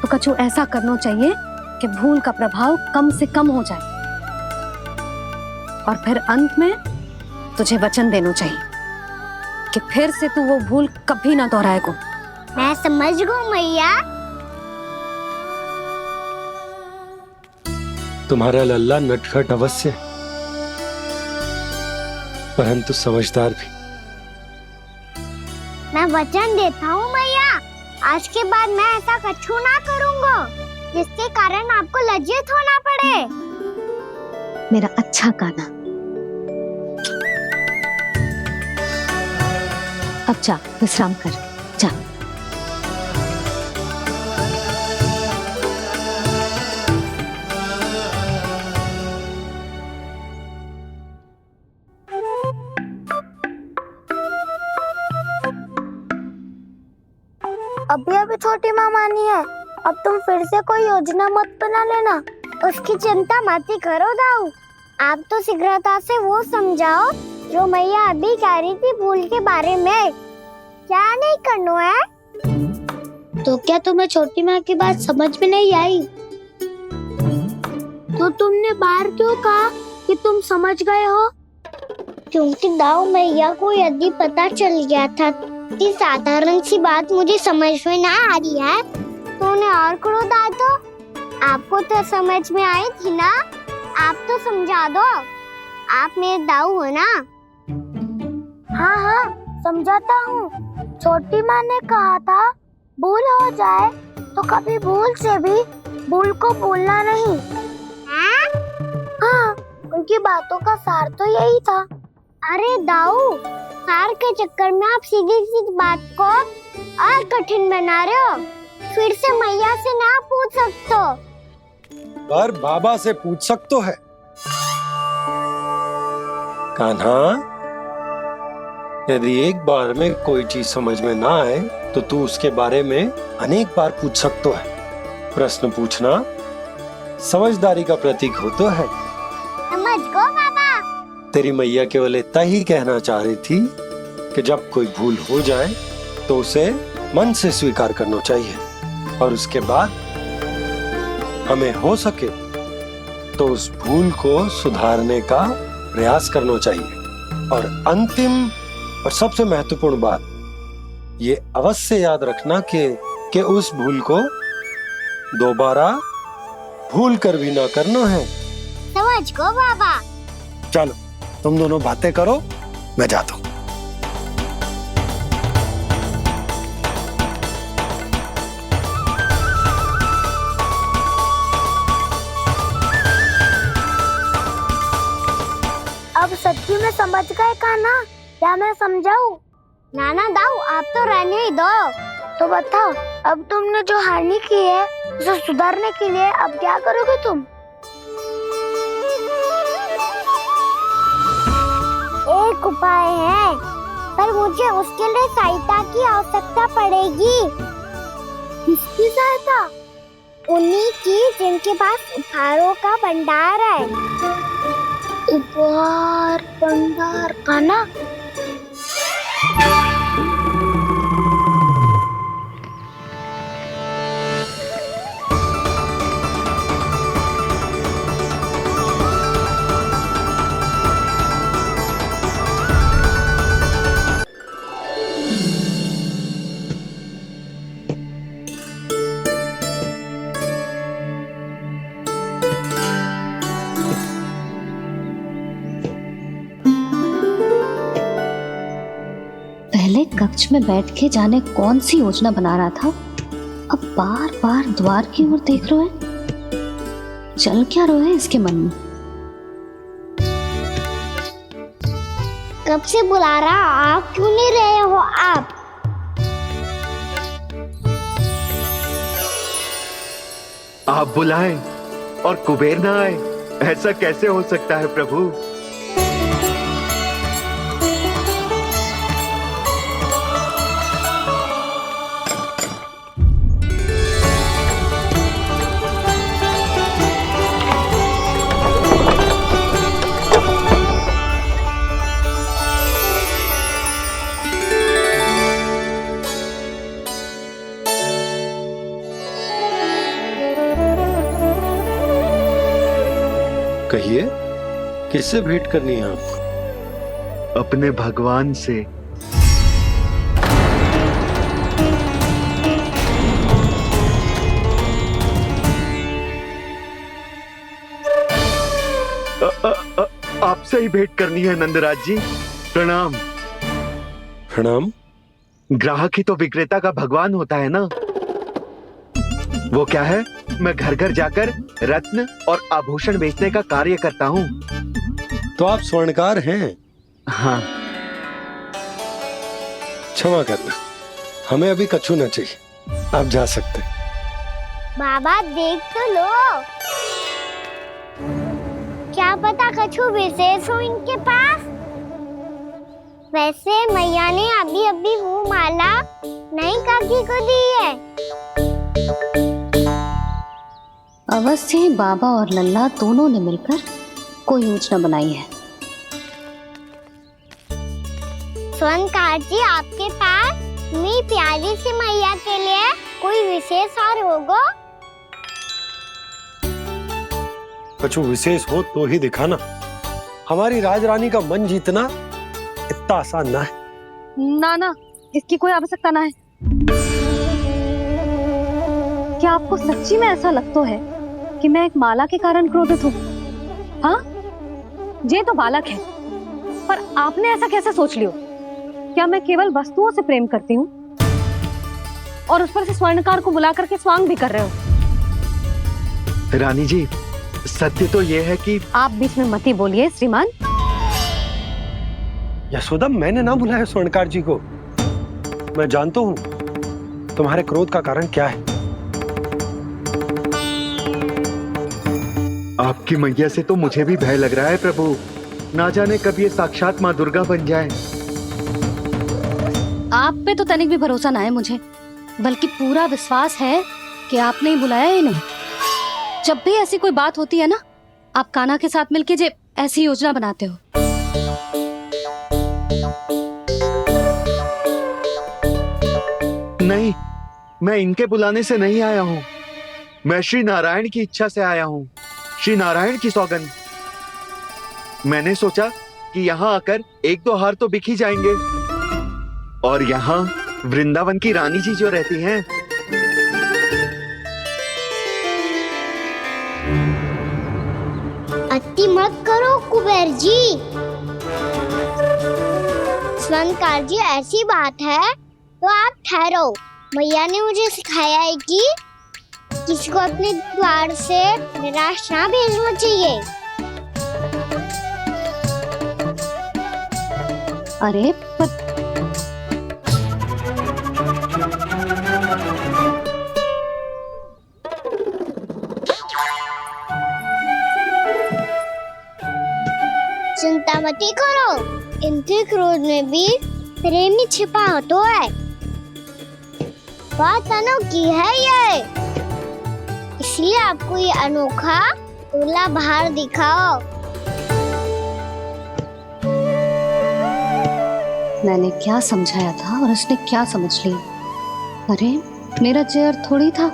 तो कछु ऐसा करना चाहिए कि भूल का प्रभाव कम से कम हो जाए। और फिर अंत में तुझे वचन देना चाहिए कि फिर से तू वो भूल कभी ना दोहराएगा। मैं समझ गई मैया। तुम्हारा लल्ला नटखट अवश्य है, परंतु समझदार भी। मैं वचन देता हूँ मैया, आज के बाद मैं ऐसा कछु ना करूँगा जिसके कारण आपको लज्जित होना पड़े। मेरा अच्छा कान्हा, अब जा विश्राम कर, जा। अभी अभी छोटी माँ मानी है, अब तुम फिर से कोई योजना मत बना लेना। उसकी चिंता मत ही करो दाऊ, आप तो शीघ्रता से वो समझाओ जो मैया अभी कह रही थी भूल के बारे में। क्या नहीं करना है? तो क्या तुम्हें छोटी माँ की बात समझ में नहीं आई? तो तुमने बाहर क्यों कहा कि तुम समझ गए हो? क्योंकि दाऊ मैया को यदि पता चल गया था कि साधारण सी बात मुझे समझ में ना आ रही है तो उन्हें और क्रोध आया तो आपको तो समझ में आई थी ना, आप तो समझा दो, आप मेरे दाऊ हो ना। हाँ हाँ समझाता हूँ, छोटी माँ ने कहा था भूल हो जाए तो कभी भूल से भी भूल को भूलना नहीं। हाँ उनकी बातों का सार तो यही था। अरे दाऊ, सार के चक्कर में आप सीधी सीधी बात को और कठिन बना रहे हो। फिर से मैया से ना पूछ सकते हो, पर बाबा से पूछ सकते है। कान्हा, यदि एक बार में कोई चीज समझ में ना आए तो तू उसके बारे में अनेक बार पूछ सकते है। प्रश्न पूछना समझदारी का प्रतीक होता है। समझ गो बाबा। तेरी मैया केवल इतना ही कहना चाह रही थी कि जब कोई भूल हो जाए तो उसे मन से स्वीकार करना चाहिए और उसके बाद हमें हो सके तो उस भूल को सुधारने का प्रयास करना चाहिए। और अंतिम और सबसे महत्वपूर्ण बात ये अवश्य याद रखना कि उस भूल को दोबारा भूल कर भी ना करना है। समझ गो बाबा। चलो तुम दोनों बातें करो, मैं जाता हूँ। अब सच्ची में समझ गए कान्हा, क्या मैं समझाऊं? नाना दाऊ, आप तो रहने ही दो। तो बताओ, अब तुमने जो हानि की है उसे सुधारने के लिए अब क्या करोगे तुम? एक उपाय है, पर मुझे उसके लिए सहायता की आवश्यकता पड़ेगी। किसकी सहायता? उन्हीं की जिनके पास उपहारों का भंडार है। उपहार भंडार का ना? पहले कक्ष में बैठ के जाने कौन सी योजना बना रहा था, अब बार बार द्वार की ओर देख रहे हैं। चल क्या रहा है इसके मन में? कब से बुला रहा, आप क्यों नहीं रहे हो? आप बुलाएं और कुबेर ना आए, ऐसा कैसे हो सकता है प्रभु? कहिए, किससे भेंट करनी है आपको? अपने भगवान से। से ही भेंट करनी है नंदराज जी। प्रणाम। प्रणाम। ग्राहक ही तो विक्रेता का भगवान होता है ना। वो क्या है, मैं घर घर जाकर रत्न और आभूषण बेचने का कार्य करता हूँ। तो आप स्वर्णकार हैं? हाँ। क्षमा करना, हमें अभी कछु न चाहिए, आप जा सकते हैं। बाबा देख तो लो, क्या पता कछु विशेष हो इनके पास। वैसे मैया ने अभी अभी वो माला नई काकी को दी है। अवश्य ही बाबा और लल्ला दोनों ने मिलकर कोई योजना बनाई है। स्वर्णकार जी, आपके पास मेरी प्यारी सी मैया के लिए कोई विशेष और होगा? कछु विशेष हो तो ही दिखाना। हमारी राजरानी का मन जीतना इतना आसान ना है। ना ना, इसकी कोई आवश्यकता ना है। क्या आपको सच्ची में ऐसा लगता है कि मैं एक माला के कारण क्रोधित हूँ? हाँ, ये तो बालक है, पर आपने ऐसा कैसे सोच लियो? क्या मैं केवल वस्तुओं से प्रेम करती हूँ और उस पर से स्वर्णकार को बुला करके स्वांग भी कर रहे हो? रानी जी, सत्य तो ये है कि आप बीच में मत ही बोलिए श्रीमान। यशोदा, मैंने ना बुलाया स्वर्णकार जी को। मैं जानता हूँ तुम्हारे क्रोध का कारण क्या है। आपकी मैया से तो मुझे भी भय लग रहा है प्रभु। ना जाने कब ये साक्षात माँ दुर्गा बन जाए। आप पे तो तनिक भी भरोसा ना है मुझे, बल्कि पूरा विश्वास है कि आपने ही बुलाया ही नहीं। जब भी ऐसी कोई बात होती है ना, आप कान्हा के साथ मिलके जे ऐसी योजना बनाते हो। नहीं, मैं इनके बुलाने से नहीं आया हूँ। मैं श्री नारायण की इच्छा से आया हूँ, श्री नारायण की सौगंध। मैंने सोचा कि यहाँ आकर एक दो हार तो बिक ही जाएंगे। और यहाँ वृंदावन की रानी जी जो रहती हैं, अति मत करो कुबेर जी। स्वर्णकार जी, ऐसी बात है तो आप ठहरो। मैया ने मुझे सिखाया है कि किसी को अपने द्वार से निराश ना भेजना चाहिए। अरे पर चिंता मत करो, इनके क्रोध में भी प्रेम ही छिपा तो है। बात अनोखी है ये, इसलिए आपको ये अनोखा दूल्हा बाहर दिखाओ। मैंने क्या समझाया था और उसने क्या समझ लिया? अरे मेरा चेयर थोड़ी था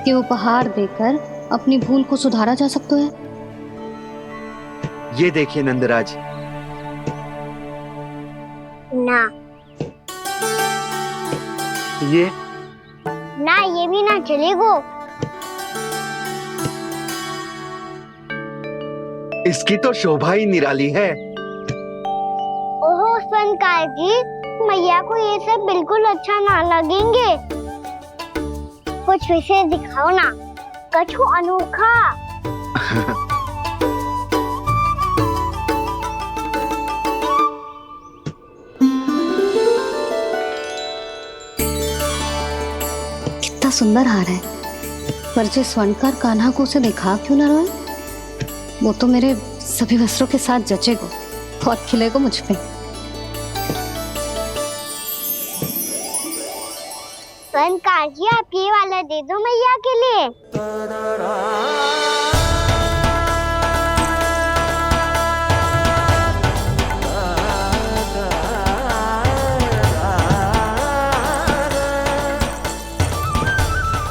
कि उपहार देकर अपनी भूल को सुधारा जा सकता है। ये देखिए नंदराज। ना ये ना, ये भी ना चलेगो। इसकी तो शोभा ही निराली है। ओहो स्वर्णकार जी, मैया को ये सब बिल्कुल अच्छा ना लगेंगे। कुछ विशेष दिखाओ ना, कछु अनोखा। कितना सुंदर हार है, पर जो स्वर्णकार कान्हा को उसे दिखा क्यों ना रोए? वो तो मेरे सभी वस्त्रों के साथ जचेगा, बहुत खिलेगा मुझ पे। स्वर्णकार जी, आप ये वाला दे दो मैया के लिए।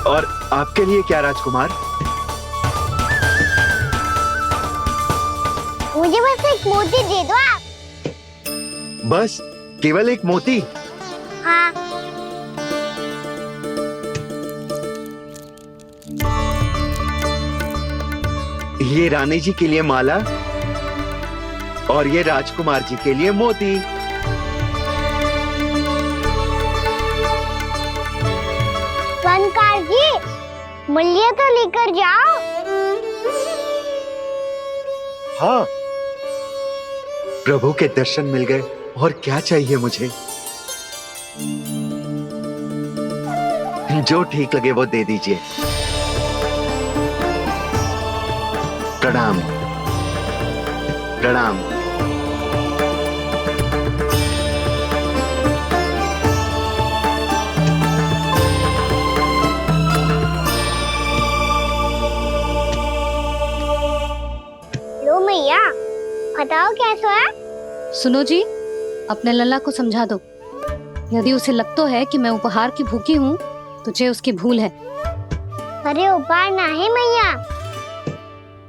और आपके लिए क्या राजकुमार? मुझे बस एक मोती दे दो आप। बस केवल एक मोती? हाँ। ये रानी जी के लिए माला और ये राजकुमार जी के लिए मोती। वनकार जी, मूल्य तो लेकर जाओ। हाँ, प्रभु के दर्शन मिल गए, और क्या चाहिए मुझे? जो ठीक लगे वो दे दीजिए। प्रणाम प्रणाम। लो मैया, बताओ कैसा है? सुनो जी, अपने लल्ला को समझा दो। यदि उसे लगता है कि मैं उपहार की भूखी हूँ तो ये उसकी भूल है। अरे उपहार ना है मैया,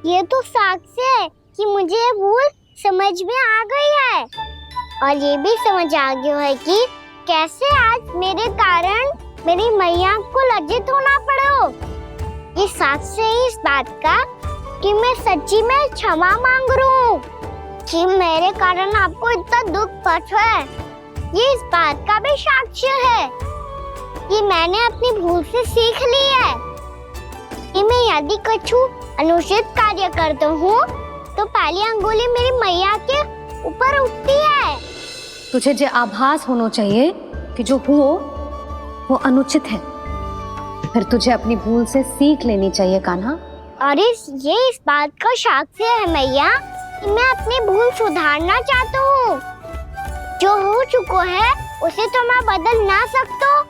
ये तो साक्ष्य है कि मुझे ये भूल समझ में आ गई है, और ये भी समझ आ गया है कि कैसे आज मेरे कारण मेरी मैया को लज्जित होना पड़ो। ये साक्ष्य है इस बात का कि मैं सच्ची में क्षमा मांग रहा हूँ कि मेरे कारण आपको इतना दुख पहुंचा है। ये इस बात का भी साक्ष्य है कि मैंने अपनी भूल से सीख ली है कि मैं यदि कुछ अनुचित कार्य करता हूँ तो पहली अंगुली मेरी मैया के ऊपर उठती है। तुझे जो आभास होना चाहिए कि जो हुआ वो अनुचित है, फिर तुझे अपनी भूल से सीख लेनी चाहिए कान्हा। और ये इस बात का साक्ष्य है मैया कि मैं अपनी भूल सुधारना चाहता हूँ। जो हो चुका है उसे तो मैं बदल ना सकता,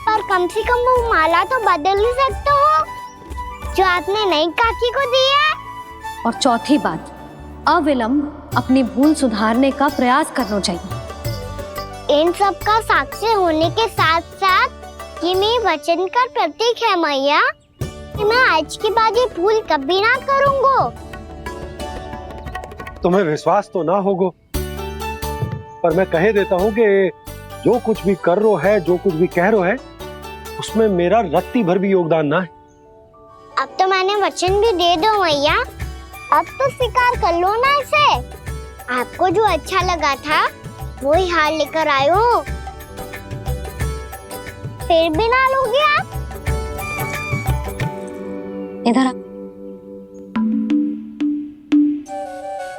पर कम से कम वो माला तो बदल ही सकता हूँ जो आपने नई काकी को दी है। और चौथी बात, अविलंब अपनी भूल सुधारने का प्रयास करना चाहिए। इन सब का साक्षी होने के साथ साथ ये मेरे वचन का प्रतीक है मैया कि मैं आज के बाद ये भूल कभी ना करूँगा। तुम्हें विश्वास तो ना होगा, पर मैं कह देता हूँ कि जो कुछ भी कर रो है, जो कुछ भी कह रो है, उसमें मेरा रत्ती भर भी योगदान ना है। अब तो मैंने वचन भी दे दो मैया, अब तो स्वीकार कर लो ना इसे। आपको जो अच्छा लगा था वो ही हार लेकर आयो, फिर भी ना लोगे आप? इधर आ।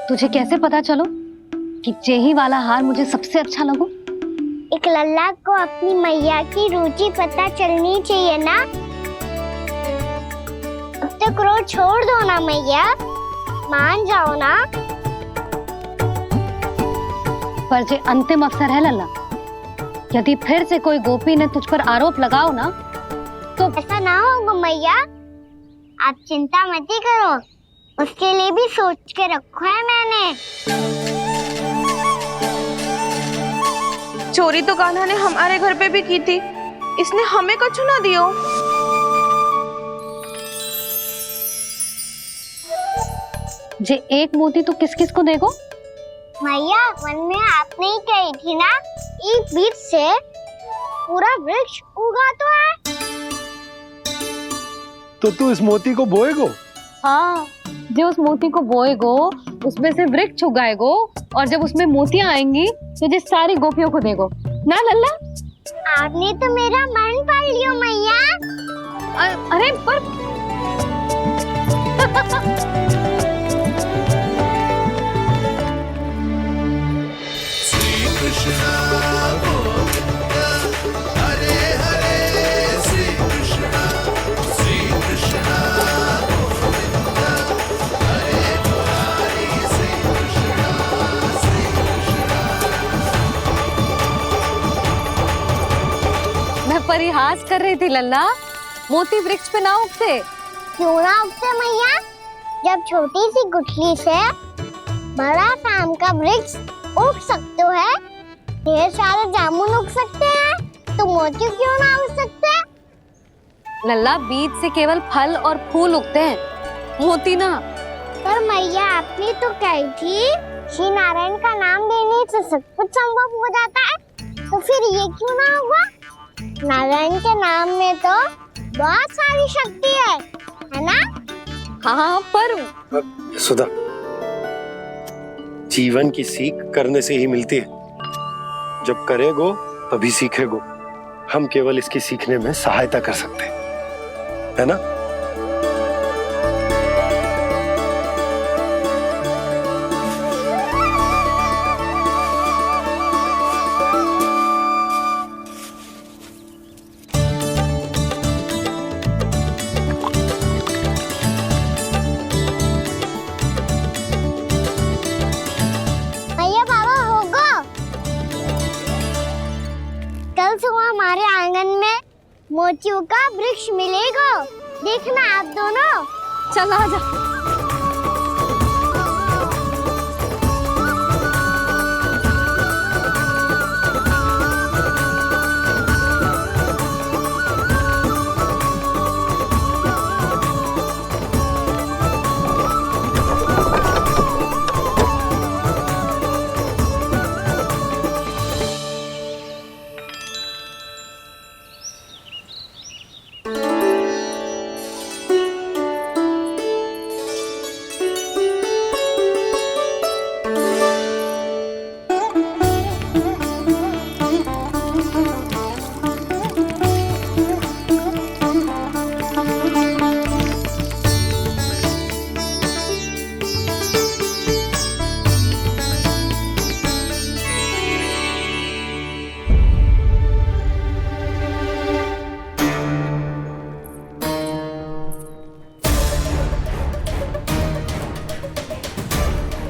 तुझे कैसे पता चलो कि यही वाला हार मुझे सबसे अच्छा लगो? एक लल्ला को अपनी मैया की रुचि पता चलनी चाहिए ना। अब तक क्रोध छोड़ दो ना मैया, मान जाओ ना। पर जे अंतिम अवसर है लल्ला, यदि फिर से कोई गोपी ने तुझ पर आरोप लगाओ ना तो ऐसा ना होगा मैया, आप चिंता मत ही करो, उसके लिए भी सोच के रखा है मैंने। चोरी तो कान्हा ने हमारे घर पे भी की थी, इसने हमें कुछ ना दियो। जे एक मोती तो किस किस को देगो? मैया, मन में आपने ही कही थी ना, एक बीज से पूरा वृक्ष उगा तो है। तो तू इस मोती को बोएगो? हाँ, जो उस मोती को बोएगो उसमें से वृक्ष उगाएगो, और जब उसमें मोतियां आएंगी तो जिस सारी गोपियों को देगो ना लल्ला। आपने तो मेरा मन पढ़ लियो मैया। अरे पर परिहास कर रही थी लल्ला, मोती वृक्ष पे ना उगते। क्यों ना उगते मैया? जब छोटी सी गुठली से बड़ा आम का वृक्ष उग सकते है, ढेर सारे जामुन उग सकते हैं, तो मोती क्यों ना उग सकते? लल्ला, बीज से केवल फल और फूल उगते हैं, मोती ना। पर मैया, आपने तो कही थी श्री नारायण का नाम लेने से सब कुछ संभव हो जाता है, तो फिर ये क्यों ना होगा? नारायण के नाम में तो बहुत सारी शक्ति है ना? हाँ, पर सुधा, जीवन की सीख करने से ही मिलती है। जब करेगो तभी सीखेगो। हम केवल इसकी सीखने में सहायता कर सकते हैं, है ना? भैया बाबा होगो, कल सुबह हमारे आंगन में मोतियों का वृक्ष मिलेगा। देखना आप दोनों। चल आजा।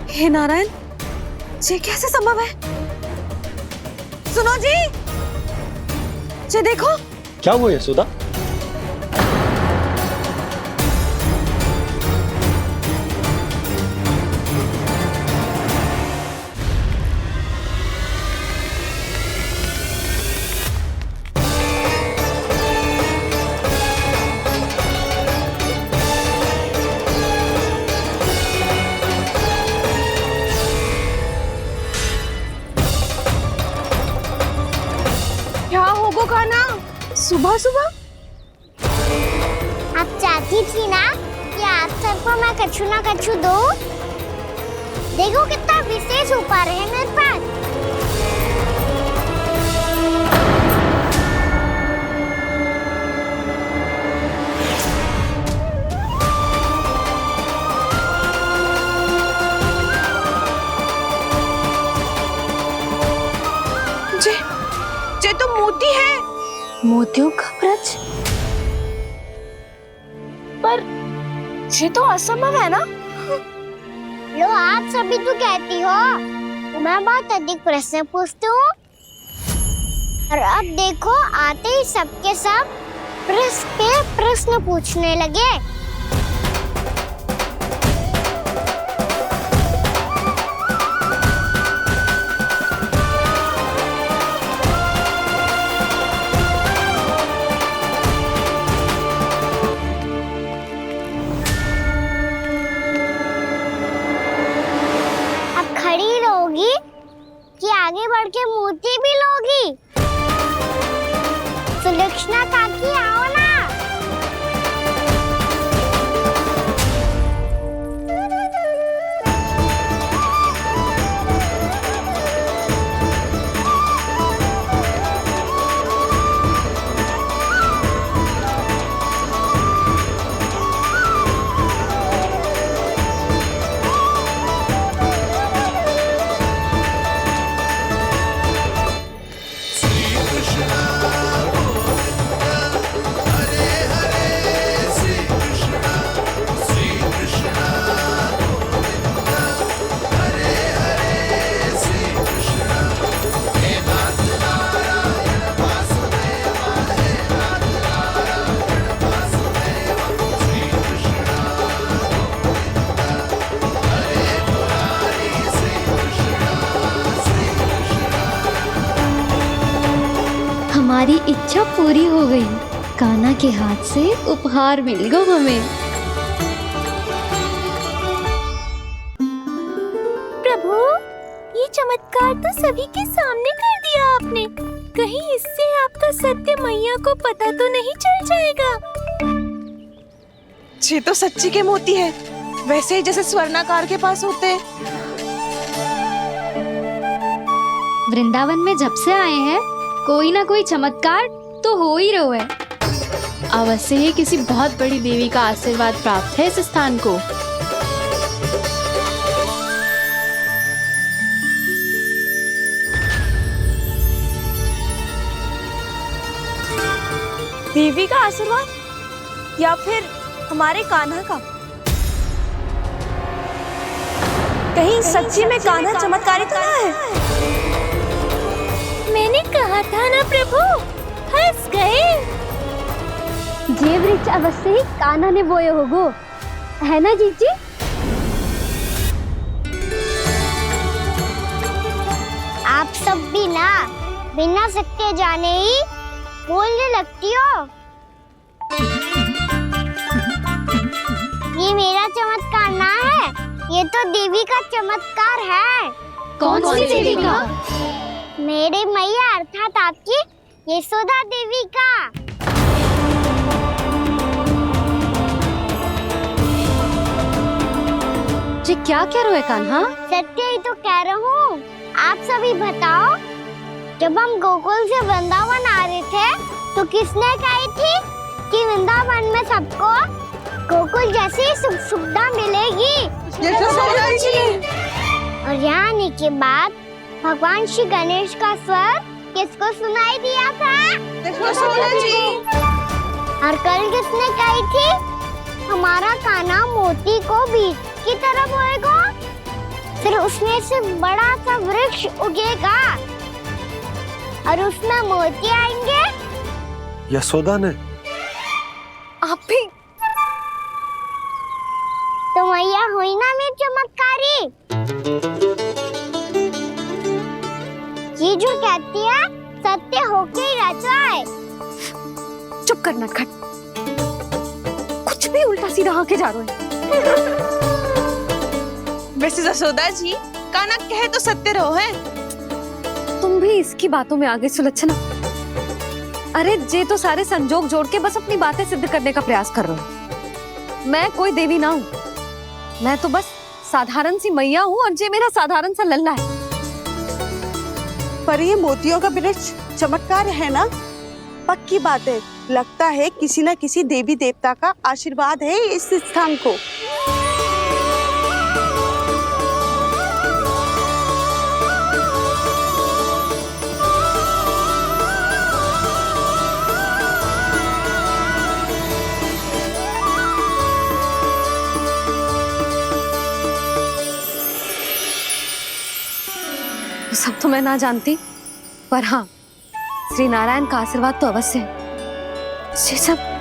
हे नारायण, ये कैसे संभव है? सुनो जी, ये देखो। क्या हुआ यशोदा? क्या होगो कान्हा सुबह सुबह? आप चाहती थी ना कि आज सबको मैं कछु ना कछु दूं। देखो कितना विशेष उपहार है मेरे पास। ये तो मोती है। मोतियों का ब्रज? पर ये तो असंभव है ना? लो आप सभी तो कहती हो, मैं बहुत अधिक प्रश्न पूछती हूँ। और अब देखो आते ही सबके सब प्रश्न पे प्रश्न पूछने लगे। खड़ी रहोगी कि आगे बढ़ के मोती भी लोगी? सुलक्षणा काकी आओ ना। हमारी इच्छा पूरी हो गई। कान्हा के हाथ से उपहार मिल गया हमें। प्रभु, ये चमत्कार तो सभी के सामने कर दिया आपने। कहीं इससे आपका सत्य मैया को पता तो नहीं चल जाएगा? ये तो सच्ची के मोती है, वैसे ही जैसे स्वर्णाकार के पास होते हैं। वृंदावन में जब से आए हैं कोई ना कोई चमत्कार तो हो ही रहा है। अवश्य ही किसी बहुत बड़ी देवी का आशीर्वाद प्राप्त है इस स्थान को। देवी का आशीर्वाद या फिर हमारे कान्हा का? कहीं सच्ची में कान्हा चमत्कारी तो ना है? मैंने कहा था ना प्रभु, हंस गए। ये वृक्ष अवश्य ही कान्हा ने बोए होगो, है ना जीजी? आप सब भी ना बिना सत्य जाने ही बोलने लगती हो। ये मेरा चमत्कार ना है, ये तो देवी का चमत्कार है। कौन सी देवी का? मेरे मैया अर्थात आपकी यशोदा देवी का। जी क्या कह रहे हो कान्हा? सत्य ही तो कह रहा हूँ। आप सभी बताओ, जब हम गोकुल से वृंदावन आ रहे थे तो किसने कही थी कि वृंदावन में सबको गोकुल जैसी सुख सुविधा मिलेगी? और यहाँ आने के बाद भगवान श्री गणेश का स्वर किसको सुनाई दिया था? और कल किसने कही थी हमारा कान्हा मोती को बीज की तरफ होएगा, फिर उसमें से बड़ा सा वृक्ष उगेगा और उसमें मोती आएंगे? यशोदा ने? आप भी? तो मैया हुई ना मेरी चमत्कारी। ये जो कहती है सत्य होके ही रहता है। चुप कर नटखट, कुछ भी उल्टा सीधा आके जा रहे हैं। वैसे जसोदा जी, कान्हा कहे तो सत्य रहो है। तुम भी इसकी बातों में आगे सुलझना। अरे जे तो सारे संजोग जोड़ के बस अपनी बातें सिद्ध करने का प्रयास कर रहे हो। मैं कोई देवी ना हूँ, मैं तो बस साधारण सी मैया हूँ और जे मेरा साधारण सा लल्ला है। पर ये मोतियों का वृक्ष चमत्कार है ना? पक्की बात है, लगता है किसी न किसी देवी देवता का आशीर्वाद है इस स्थान को। सब तो मैं ना जानती, पर हाँ, श्री नारायण का आशीर्वाद तो अवश्य है। ये सब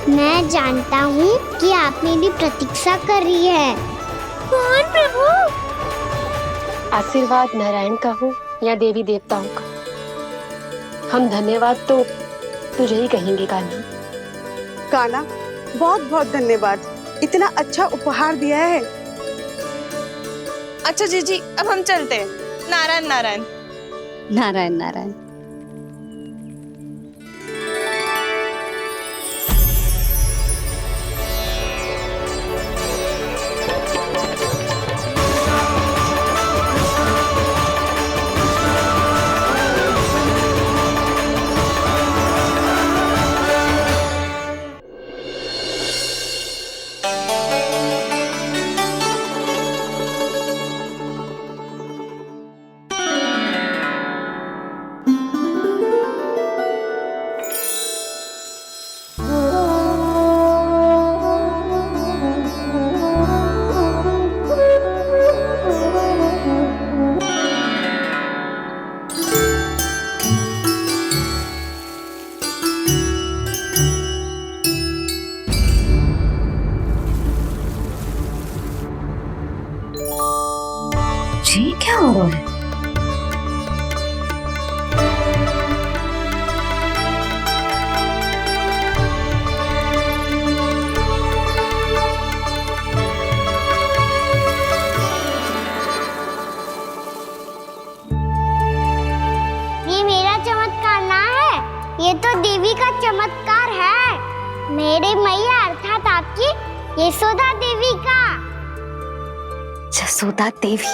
मैं जानता हूँ कि आप मेरी प्रतीक्षा कर रही है। कौन प्रभु? आशीर्वाद नारायण का हो या देवी देवताओं का, हम धन्यवाद तो तुझे ही कहेंगे कान्हा। कान्हा, बहुत बहुत धन्यवाद, इतना अच्छा उपहार दिया है। अच्छा जीजी, अब हम चलते हैं। नारायण नारायण। नारायण नारायण। चमत्कार है मेरी मैया अर्थात आपकी यशोदा देवी का। जसोदा देवी।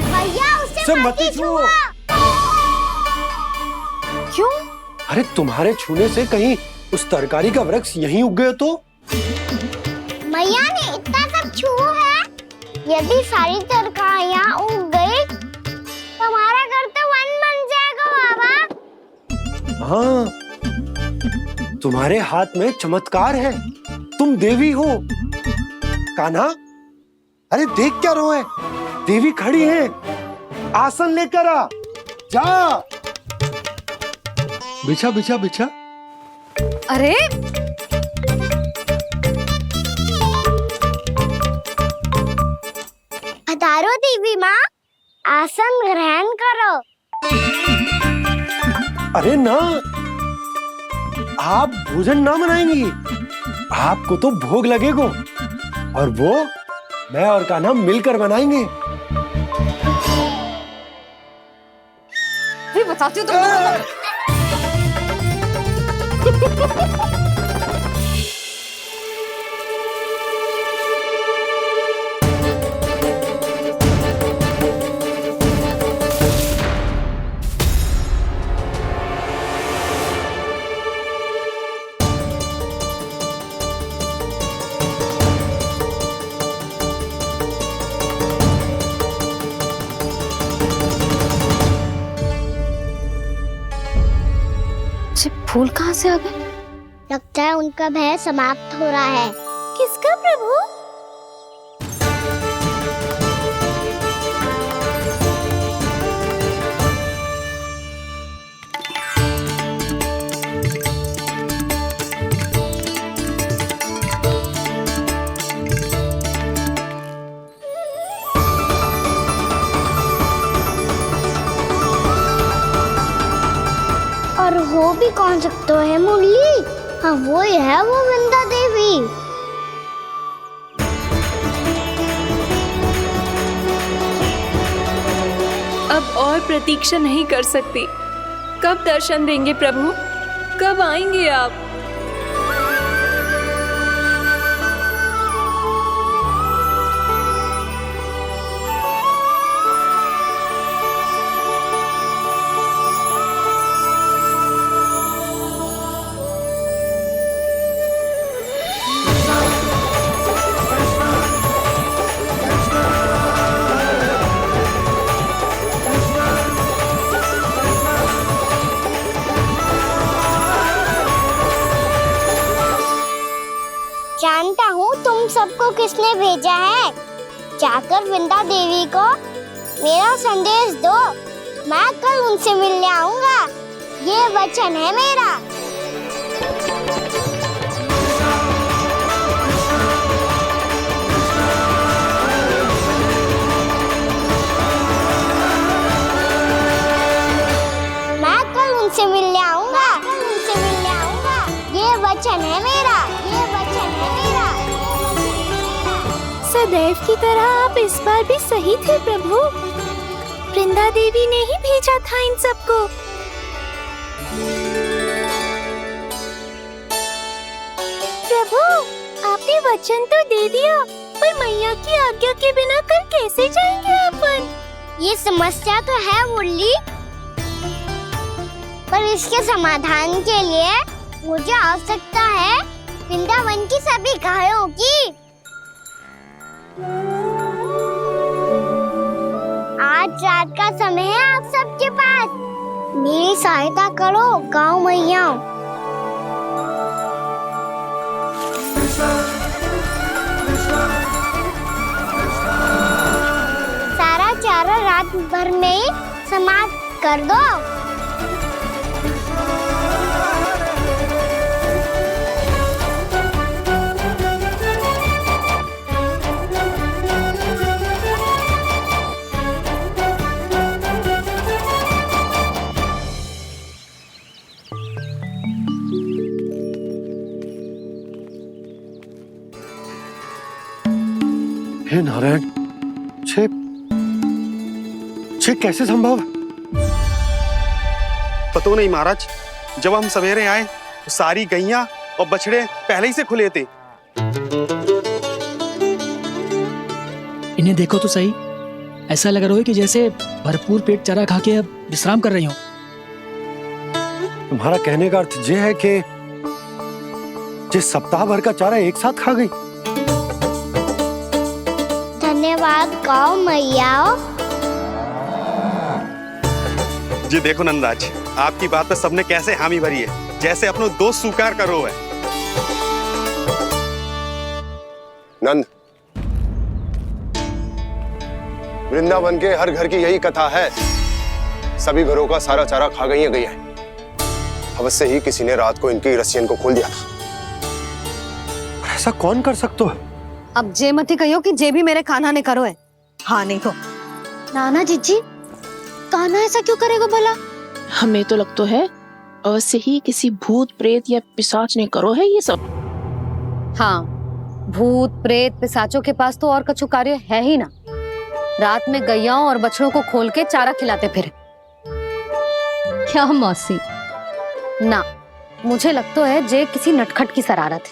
भैया उसे सब मत मत ही छुओ। क्यों? अरे तुम्हारे छूने से कहीं उस तरकारी का वृक्ष यहीं उग गए तो? मैया ने इतना सब छुआ है, यदि सारी तरकारियां उग गई तो हमारा घर तो वन बन जाएगा बाबा। हाँ, तुम्हारे हाथ में चमत्कार है, तुम देवी हो। कान्हा, अरे देख क्या रो है, देवी खड़ी है, आसन लेकर आ, जा। बिछा बिछा बिछा। अरे पधारो देवी माँ, आसन ग्रहण करो। अरे ना, आप भोजन ना बनाएंगी, आपको तो भोग लगेगा और वो मैं और कान्हा मिलकर बनाएंगे। भी बताती हूँ तुमको। फूल कहाँ से आ गए? लगता है उनका भय समाप्त हो रहा है। किसका प्रभु? और हो भी कौन सकता है मुरली? हाँ वो ही है, वो वृंदा देवी। अब और प्रतीक्षा नहीं कर सकती। कब दर्शन देंगे प्रभु? कब आएंगे आप? जानता हूँ तुम सबको किसने भेजा है। जाकर वृंदा देवी को मेरा संदेश दो, मैं कल उनसे मिलने आऊंगा, ये वचन है मेरा। मैं कल उनसे मिलने आऊंगा, ये वचन है मेरा, ये वचन है मेरा। सदैव की तरह आप इस बार भी सही थे प्रभु। वृंदा देवी ने ही भेजा था इन सबको। प्रभु, आपने वचन तो दे दिया, पर मैया की आज्ञा के बिना कल कैसे जाएंगे अपन? ये समस्या तो है मुरली, पर इसके समाधान के लिए मुझे आवश्यकता है वृंदावन की सभी गायों की। आज रात का समय है आप सबके पास, मेरी सहायता करो गाँव मैया। सारा चारा रात भर में ही समाप्त कर दो। हे नारायण, छे कैसे संभव? पता नहीं महाराज, जब हम सवेरे आए तो सारी गैया और बछड़े पहले ही से खुले थे। इन्हें देखो तो सही, ऐसा लग रहा है कि जैसे भरपूर पेट चारा खा के अब विश्राम कर रही हो। तुम्हारा कहने का अर्थ ये है कि जिस सप्ताह भर का चारा एक साथ खा गई। धन्यवाद गौ मैया। जी देखो नंदराज, आपकी बात पे सबने कैसे हामी भरी है, जैसे अपनो दोस्त स्वीकार करो है। नंद, वृंदावन के हर घर की यही कथा है। सभी घरों का सारा चारा खा गई है गैया। अवश्य ही किसी ने रात को इनकी रस्सियन को खोल दिया था। ऐसा कौन कर सकता है? अब जे मती कहियो कि जे भी मेरे कान्हा ने करो है। हाँ नहीं तो नाना जीजी, कान्हा ऐसा क्यों करेगा भला? हमें तो लगता है अवश्य ही किसी भूत प्रेत या पिशाच ने करो है ये सब। हाँ, भूत प्रेत पिशाचों के पास तो और कछु कार्य है ही ना। रात में गैयाओं और बछड़ों को खोल के चारा खिलाते फिर। क्या मौसी? ना, मुझे लगता है जे किसी नटखट की शरारत है।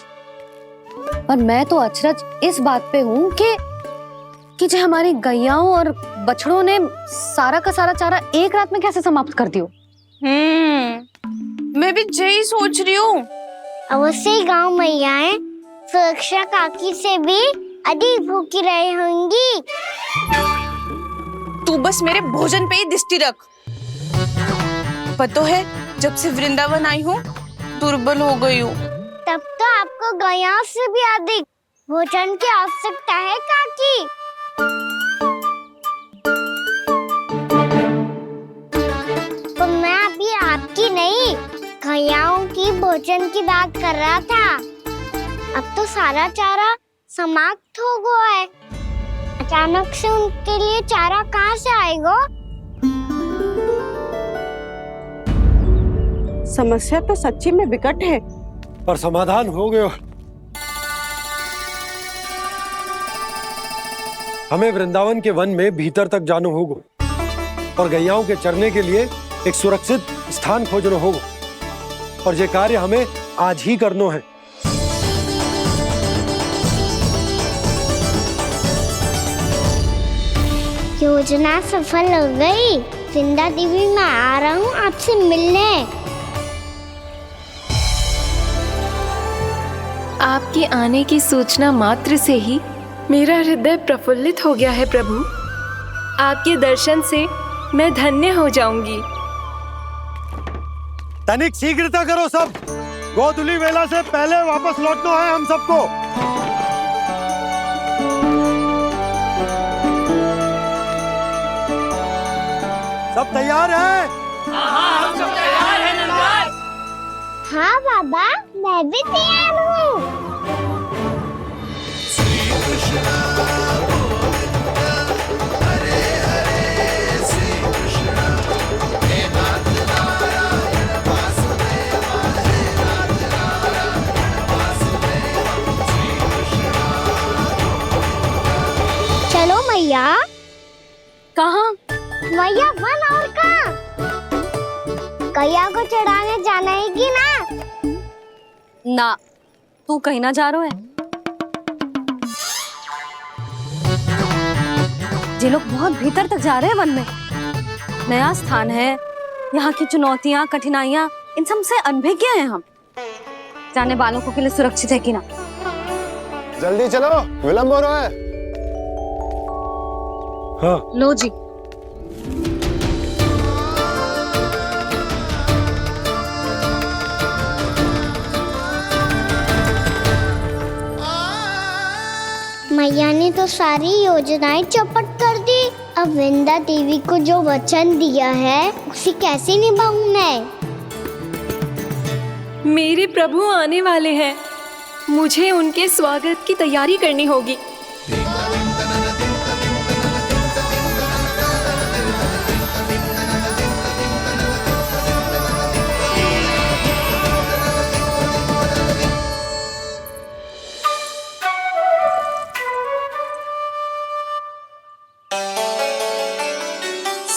पर मैं तो अचरज इस बात पे हूँ कि जो हमारी गैयाओं और बछड़ों ने सारा का सारा चारा एक रात में कैसे समाप्त कर दियो। मैं भी यही सोच रही हूँ। अवश्य ही गाँव मैयाएं सुरक्षा काकी से भी अधिक भूखी रही होंगी। तू बस मेरे भोजन पे ही दृष्टि रख। पता है, जब से वृंदावन आई हूँ दुर्बल हो गई हूँ। तब तो आपको गैयाओं से भी अधिक भोजन की आवश्यकता है काकी। तो मैं अभी आपकी नहीं, गैयाओं की भोजन की बात कर रहा था। अब तो सारा चारा समाप्त हो गया है। अचानक से उनके लिए चारा कहाँ से आएगा? समस्या तो सच्ची में विकट है, पर समाधान हो गया। हमें वृंदावन के वन में भीतर तक जाना होगा और गैयाओं के चरने के लिए एक सुरक्षित स्थान खोजना होगा, और ये कार्य हमें आज ही करना है। योजना सफल हो गई। वृंदा देवी, मैं आ रहा हूँ आपसे मिलने। आपके आने की सूचना मात्र से ही मेरा हृदय प्रफुल्लित हो गया है प्रभु। आपके दर्शन से मैं धन्य हो जाऊंगी। तनिक शीघ्रता करो सब, गोधुली वेला से पहले वापस लौटना है हम सबको। सब तैयार है? हाँ, हम सब तैयार हैं नंदराज। हाँ बाबा, मैं भी तैयार हूँ। चलो मैया। कहाँ? मैया वन और कहाँ? गैया को चढ़ाने जाना है कि ना? ना, तू कहीं ना जा रहा है। ये लोग बहुत भीतर तक जा रहे हैं वन में। नया स्थान है, यहाँ की चुनौतियाँ कठिनाइयाँ इन सब से अनभिज्ञ हैं हम। जाने वालों के लिए सुरक्षित है कि ना? जल्दी चलो, विलंब हो रहा है। हाँ। लो जी। मैया ने तो सारी योजनाएं चौपट कर दी। अब वृंदा देवी को जो वचन दिया है उसे कैसे निभाऊं मैं? मेरे प्रभु आने वाले हैं, मुझे उनके स्वागत की तैयारी करनी होगी।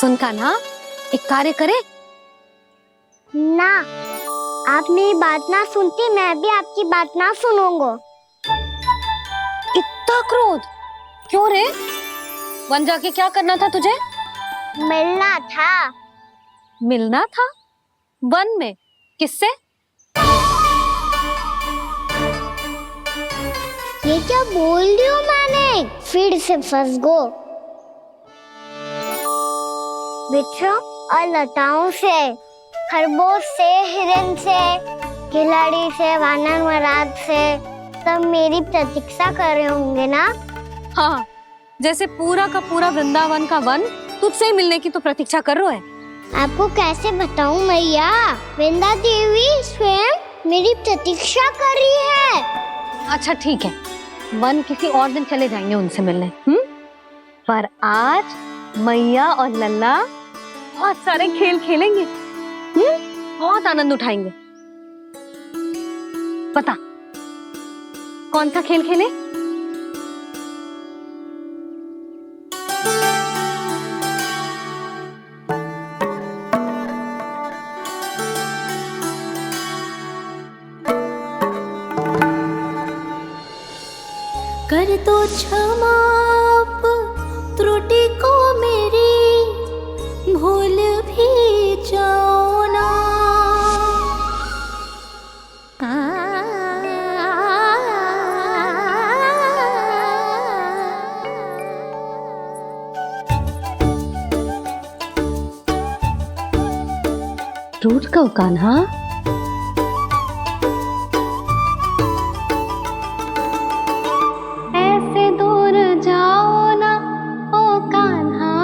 सुन कान्हा, एक कार्य करे ना, आप मेरी बात ना सुनती, मैं भी आपकी बात ना सुनूंगा। इतना क्रोध क्यों रे? वन जाके क्या करना था तुझे? मिलना था। मिलना था? वन में? किससे? ये क्या बोल रही हूँ मैंने? फिर से फंस गो। बिच्छू और लताओं से, खरगोश से, हिरन से, खिलाड़ी से, वानर महाराज से, सब मेरी प्रतीक्षा कर रहे होंगे ना? हाँ, जैसे पूरा का पूरा वृंदावन का वन तुझसे ही मिलने की तो प्रतीक्षा कर रहा है। आपको कैसे बताऊं मैया, वृंदा देवी स्वयं मेरी प्रतीक्षा कर रही है। अच्छा ठीक है, वन किसी और दिन चले जाएंगे उनसे मिलने, पर आज मैया और लल्ला बहुत सारे खेल खेलेंगे, बहुत आनंद उठाएंगे। पता कौन सा खेल खेले? कर दो क्षमा त्रुटि को मेरी, भूल भी जाओ ना। रूठ को कान्हा, ऐसे दूर जाओ ना ओ कान्हा,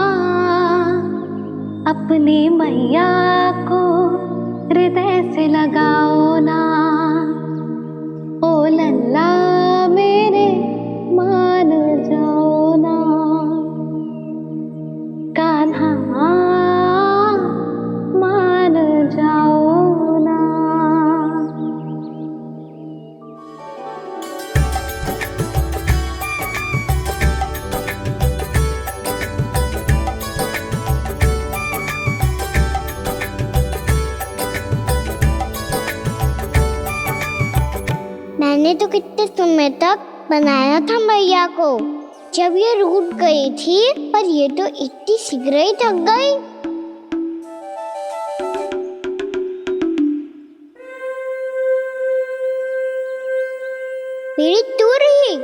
अपनी मैया को हृदय से लगाओ ना। ओ लल्ला मेरे मान जाओ ना, कान्हा मान जाओ ना। मैंने तो कितने समय तक बनाया था मैया को, जब ये रूठ गई थी, पर ये तो इतनी शीघ्र ही थक गई। मेरी दूर ही।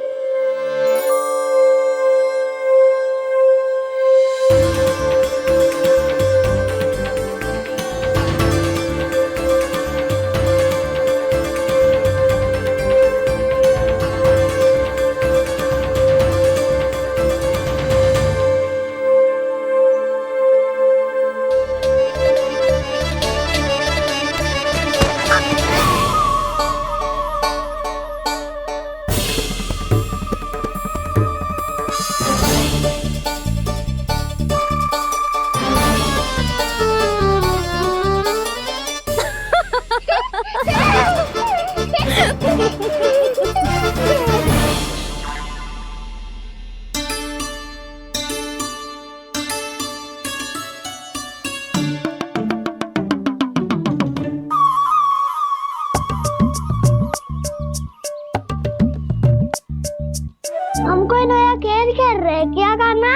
हम कोई नया खेल खेल रहे हैं क्या करना?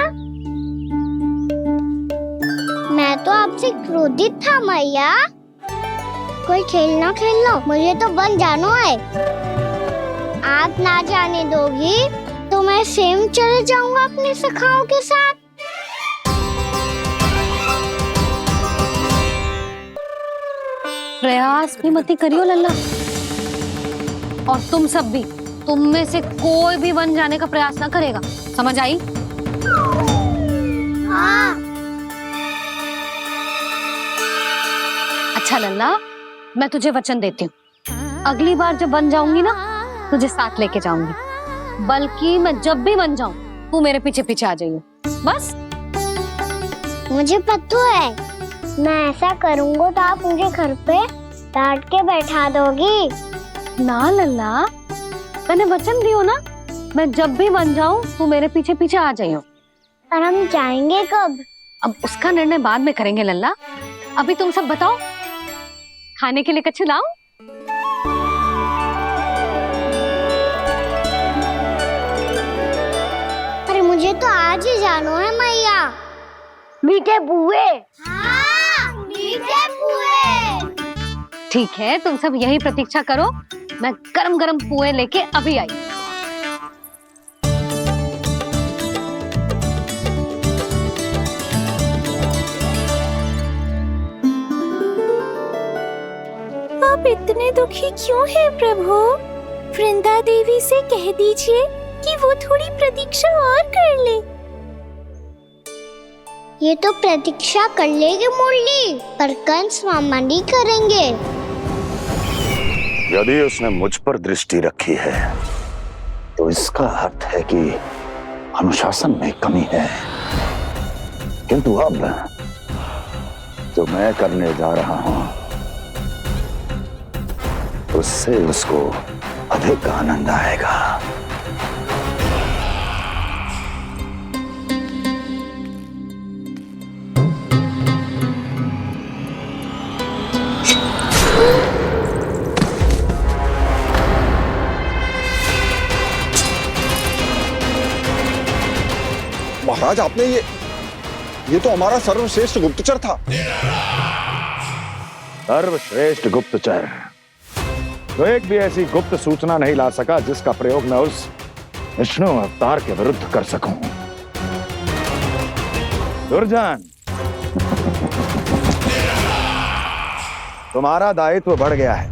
मैं तो आपसे क्रोधित था मैया। कोई खेलना खेल लो, मुझे तो वन जाना है। आप ना जाने दोगी तो मैं स्वयं चले जाऊंगा अपने सखाओं के साथ। प्रयास भी मत करियो लल्ला, और तुम सब भी, तुम में से कोई भी वन जाने का प्रयास ना करेगा, समझ आई? हाँ। अच्छा लल्ला, मैं तुझे वचन देती हूँ, अगली बार जब वन जाऊंगी ना, तुझे साथ लेके जाऊंगी। बल्कि मैं जब भी वन जाऊं, तू मेरे पीछे पीछे आ जाइए, बस। मुझे पता है, मैं ऐसा करूंगा तो आप मुझे घर पे डांट के बैठा दोगी। ना लल्ला, मैंने वचन दियो ना, मैं जब भी वन जाऊं तू मेरे पीछे पीछे आ जाइयो। पर हम जाएंगे कब? अब उसका निर्णय बाद में करेंगे लल्ला। अभी तुम सब बताओ, खाने के लिए कुछ लाऊं? अरे मुझे तो आज ही जाना है मैया। मीठे पुए। हाँ, मीठे पुए। ठीक है, तुम सब यही प्रतीक्षा करो, मैं गरम गरम पुए लेके अभी आई। आप इतने दुखी क्यों हैं प्रभु? वृंदा देवी से कह दीजिए कि वो थोड़ी प्रतीक्षा और कर ले। ये तो प्रतीक्षा कर लेगी मुरली, पर कंस मामा नहीं करेंगे। यदि उसने मुझ पर दृष्टि रखी है तो इसका अर्थ है कि अनुशासन में कमी है। किंतु अब जो मैं करने जा रहा हूं उससे उसको अधिक आनंद आएगा। महाराज, आपने ये तो हमारा सर्वश्रेष्ठ गुप्तचर था। सर्वश्रेष्ठ गुप्तचर तो एक भी ऐसी गुप्त सूचना नहीं ला सका जिसका प्रयोग मैं उस विष्णु अवतार के विरुद्ध कर सकूं। दुर्जन, तुम्हारा दायित्व बढ़ गया है।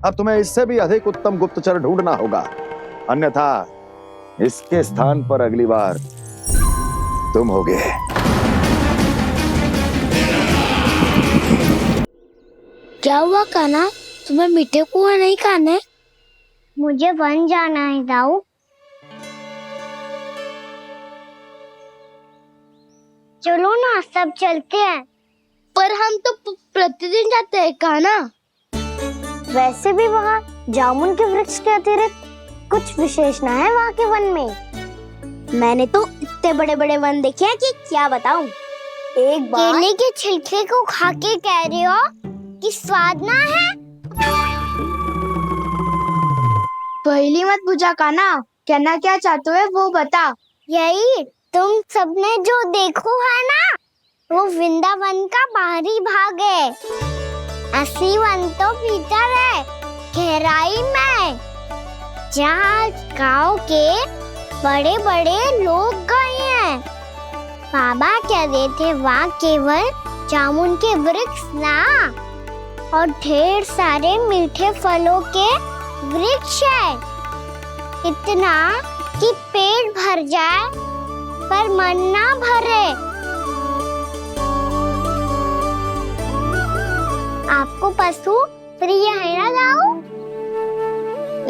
अब तुम्हें इससे भी अधिक उत्तम गुप्तचर ढूंढना होगा, अन्यथा इसके स्थान पर अगली बार तुम होगे। क्या हुआ कान्हा, तुम्हें मीठे पुआ नहीं खाने? मुझे वन जाना है दाऊ। चलो ना, सब चलते हैं। पर हम तो प्रतिदिन जाते हैं कान्हा। वैसे भी वहाँ जामुन के वृक्ष के अतिरिक्त कुछ विशेष ना है वहाँ के वन में। मैंने तो इतने बड़े बड़े वन देखे हैं कि क्या बताऊं। एक बार केले के छिलके को खा के कह रहे हो कि स्वाद ना है? पहली मत पूछा कान्हा, कहना क्या चाहते हो वो बता। यही तुम सबने जो देखो है ना, वो वृंदावन का बाहरी भाग है। असली वन तो भीतर है, गहराई में, जहाँ गाँव के बड़े बड़े लोग गए हैं। बाबा कह रहे थे वहाँ केवल जामुन के वृक्ष ना, और ढेर सारे मीठे फलों के वृक्ष है। इतना कि पेट भर जाए पर मन ना भरे। आपको पशु प्रिय है ना दाऊ?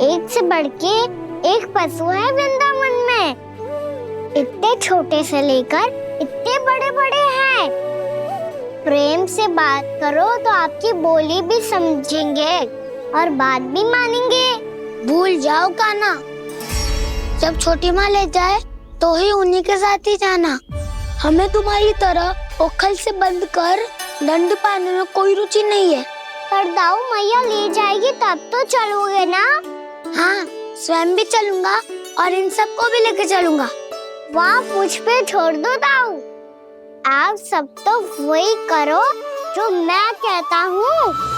एक से बढ़ के एक पशु है वृंदावन में। इतने छोटे से लेकर इतने बड़े बड़े हैं। प्रेम से बात करो तो आपकी बोली भी समझेंगे और बात भी मानेंगे। भूल जाओ कान्हा, जब छोटी माँ ले जाए तो ही उन्हीं के साथ ही जाना। हमें तुम्हारी तरह ओखल से बंद कर दंड पाने में कोई रुचि नहीं है। पर दाऊ मैया ले जाएगी तब तो चलोगे ना? हाँ, स्वयं भी चलूंगा और इन सबको भी लेके चलूंगा। वहाँ मुझ पे छोड़ दो दाऊ। आप सब तो वही करो जो मैं कहता हूँ।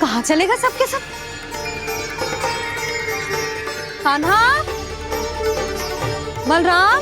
कहाँ चलेगा सबके सब? कान्हा, बलराम,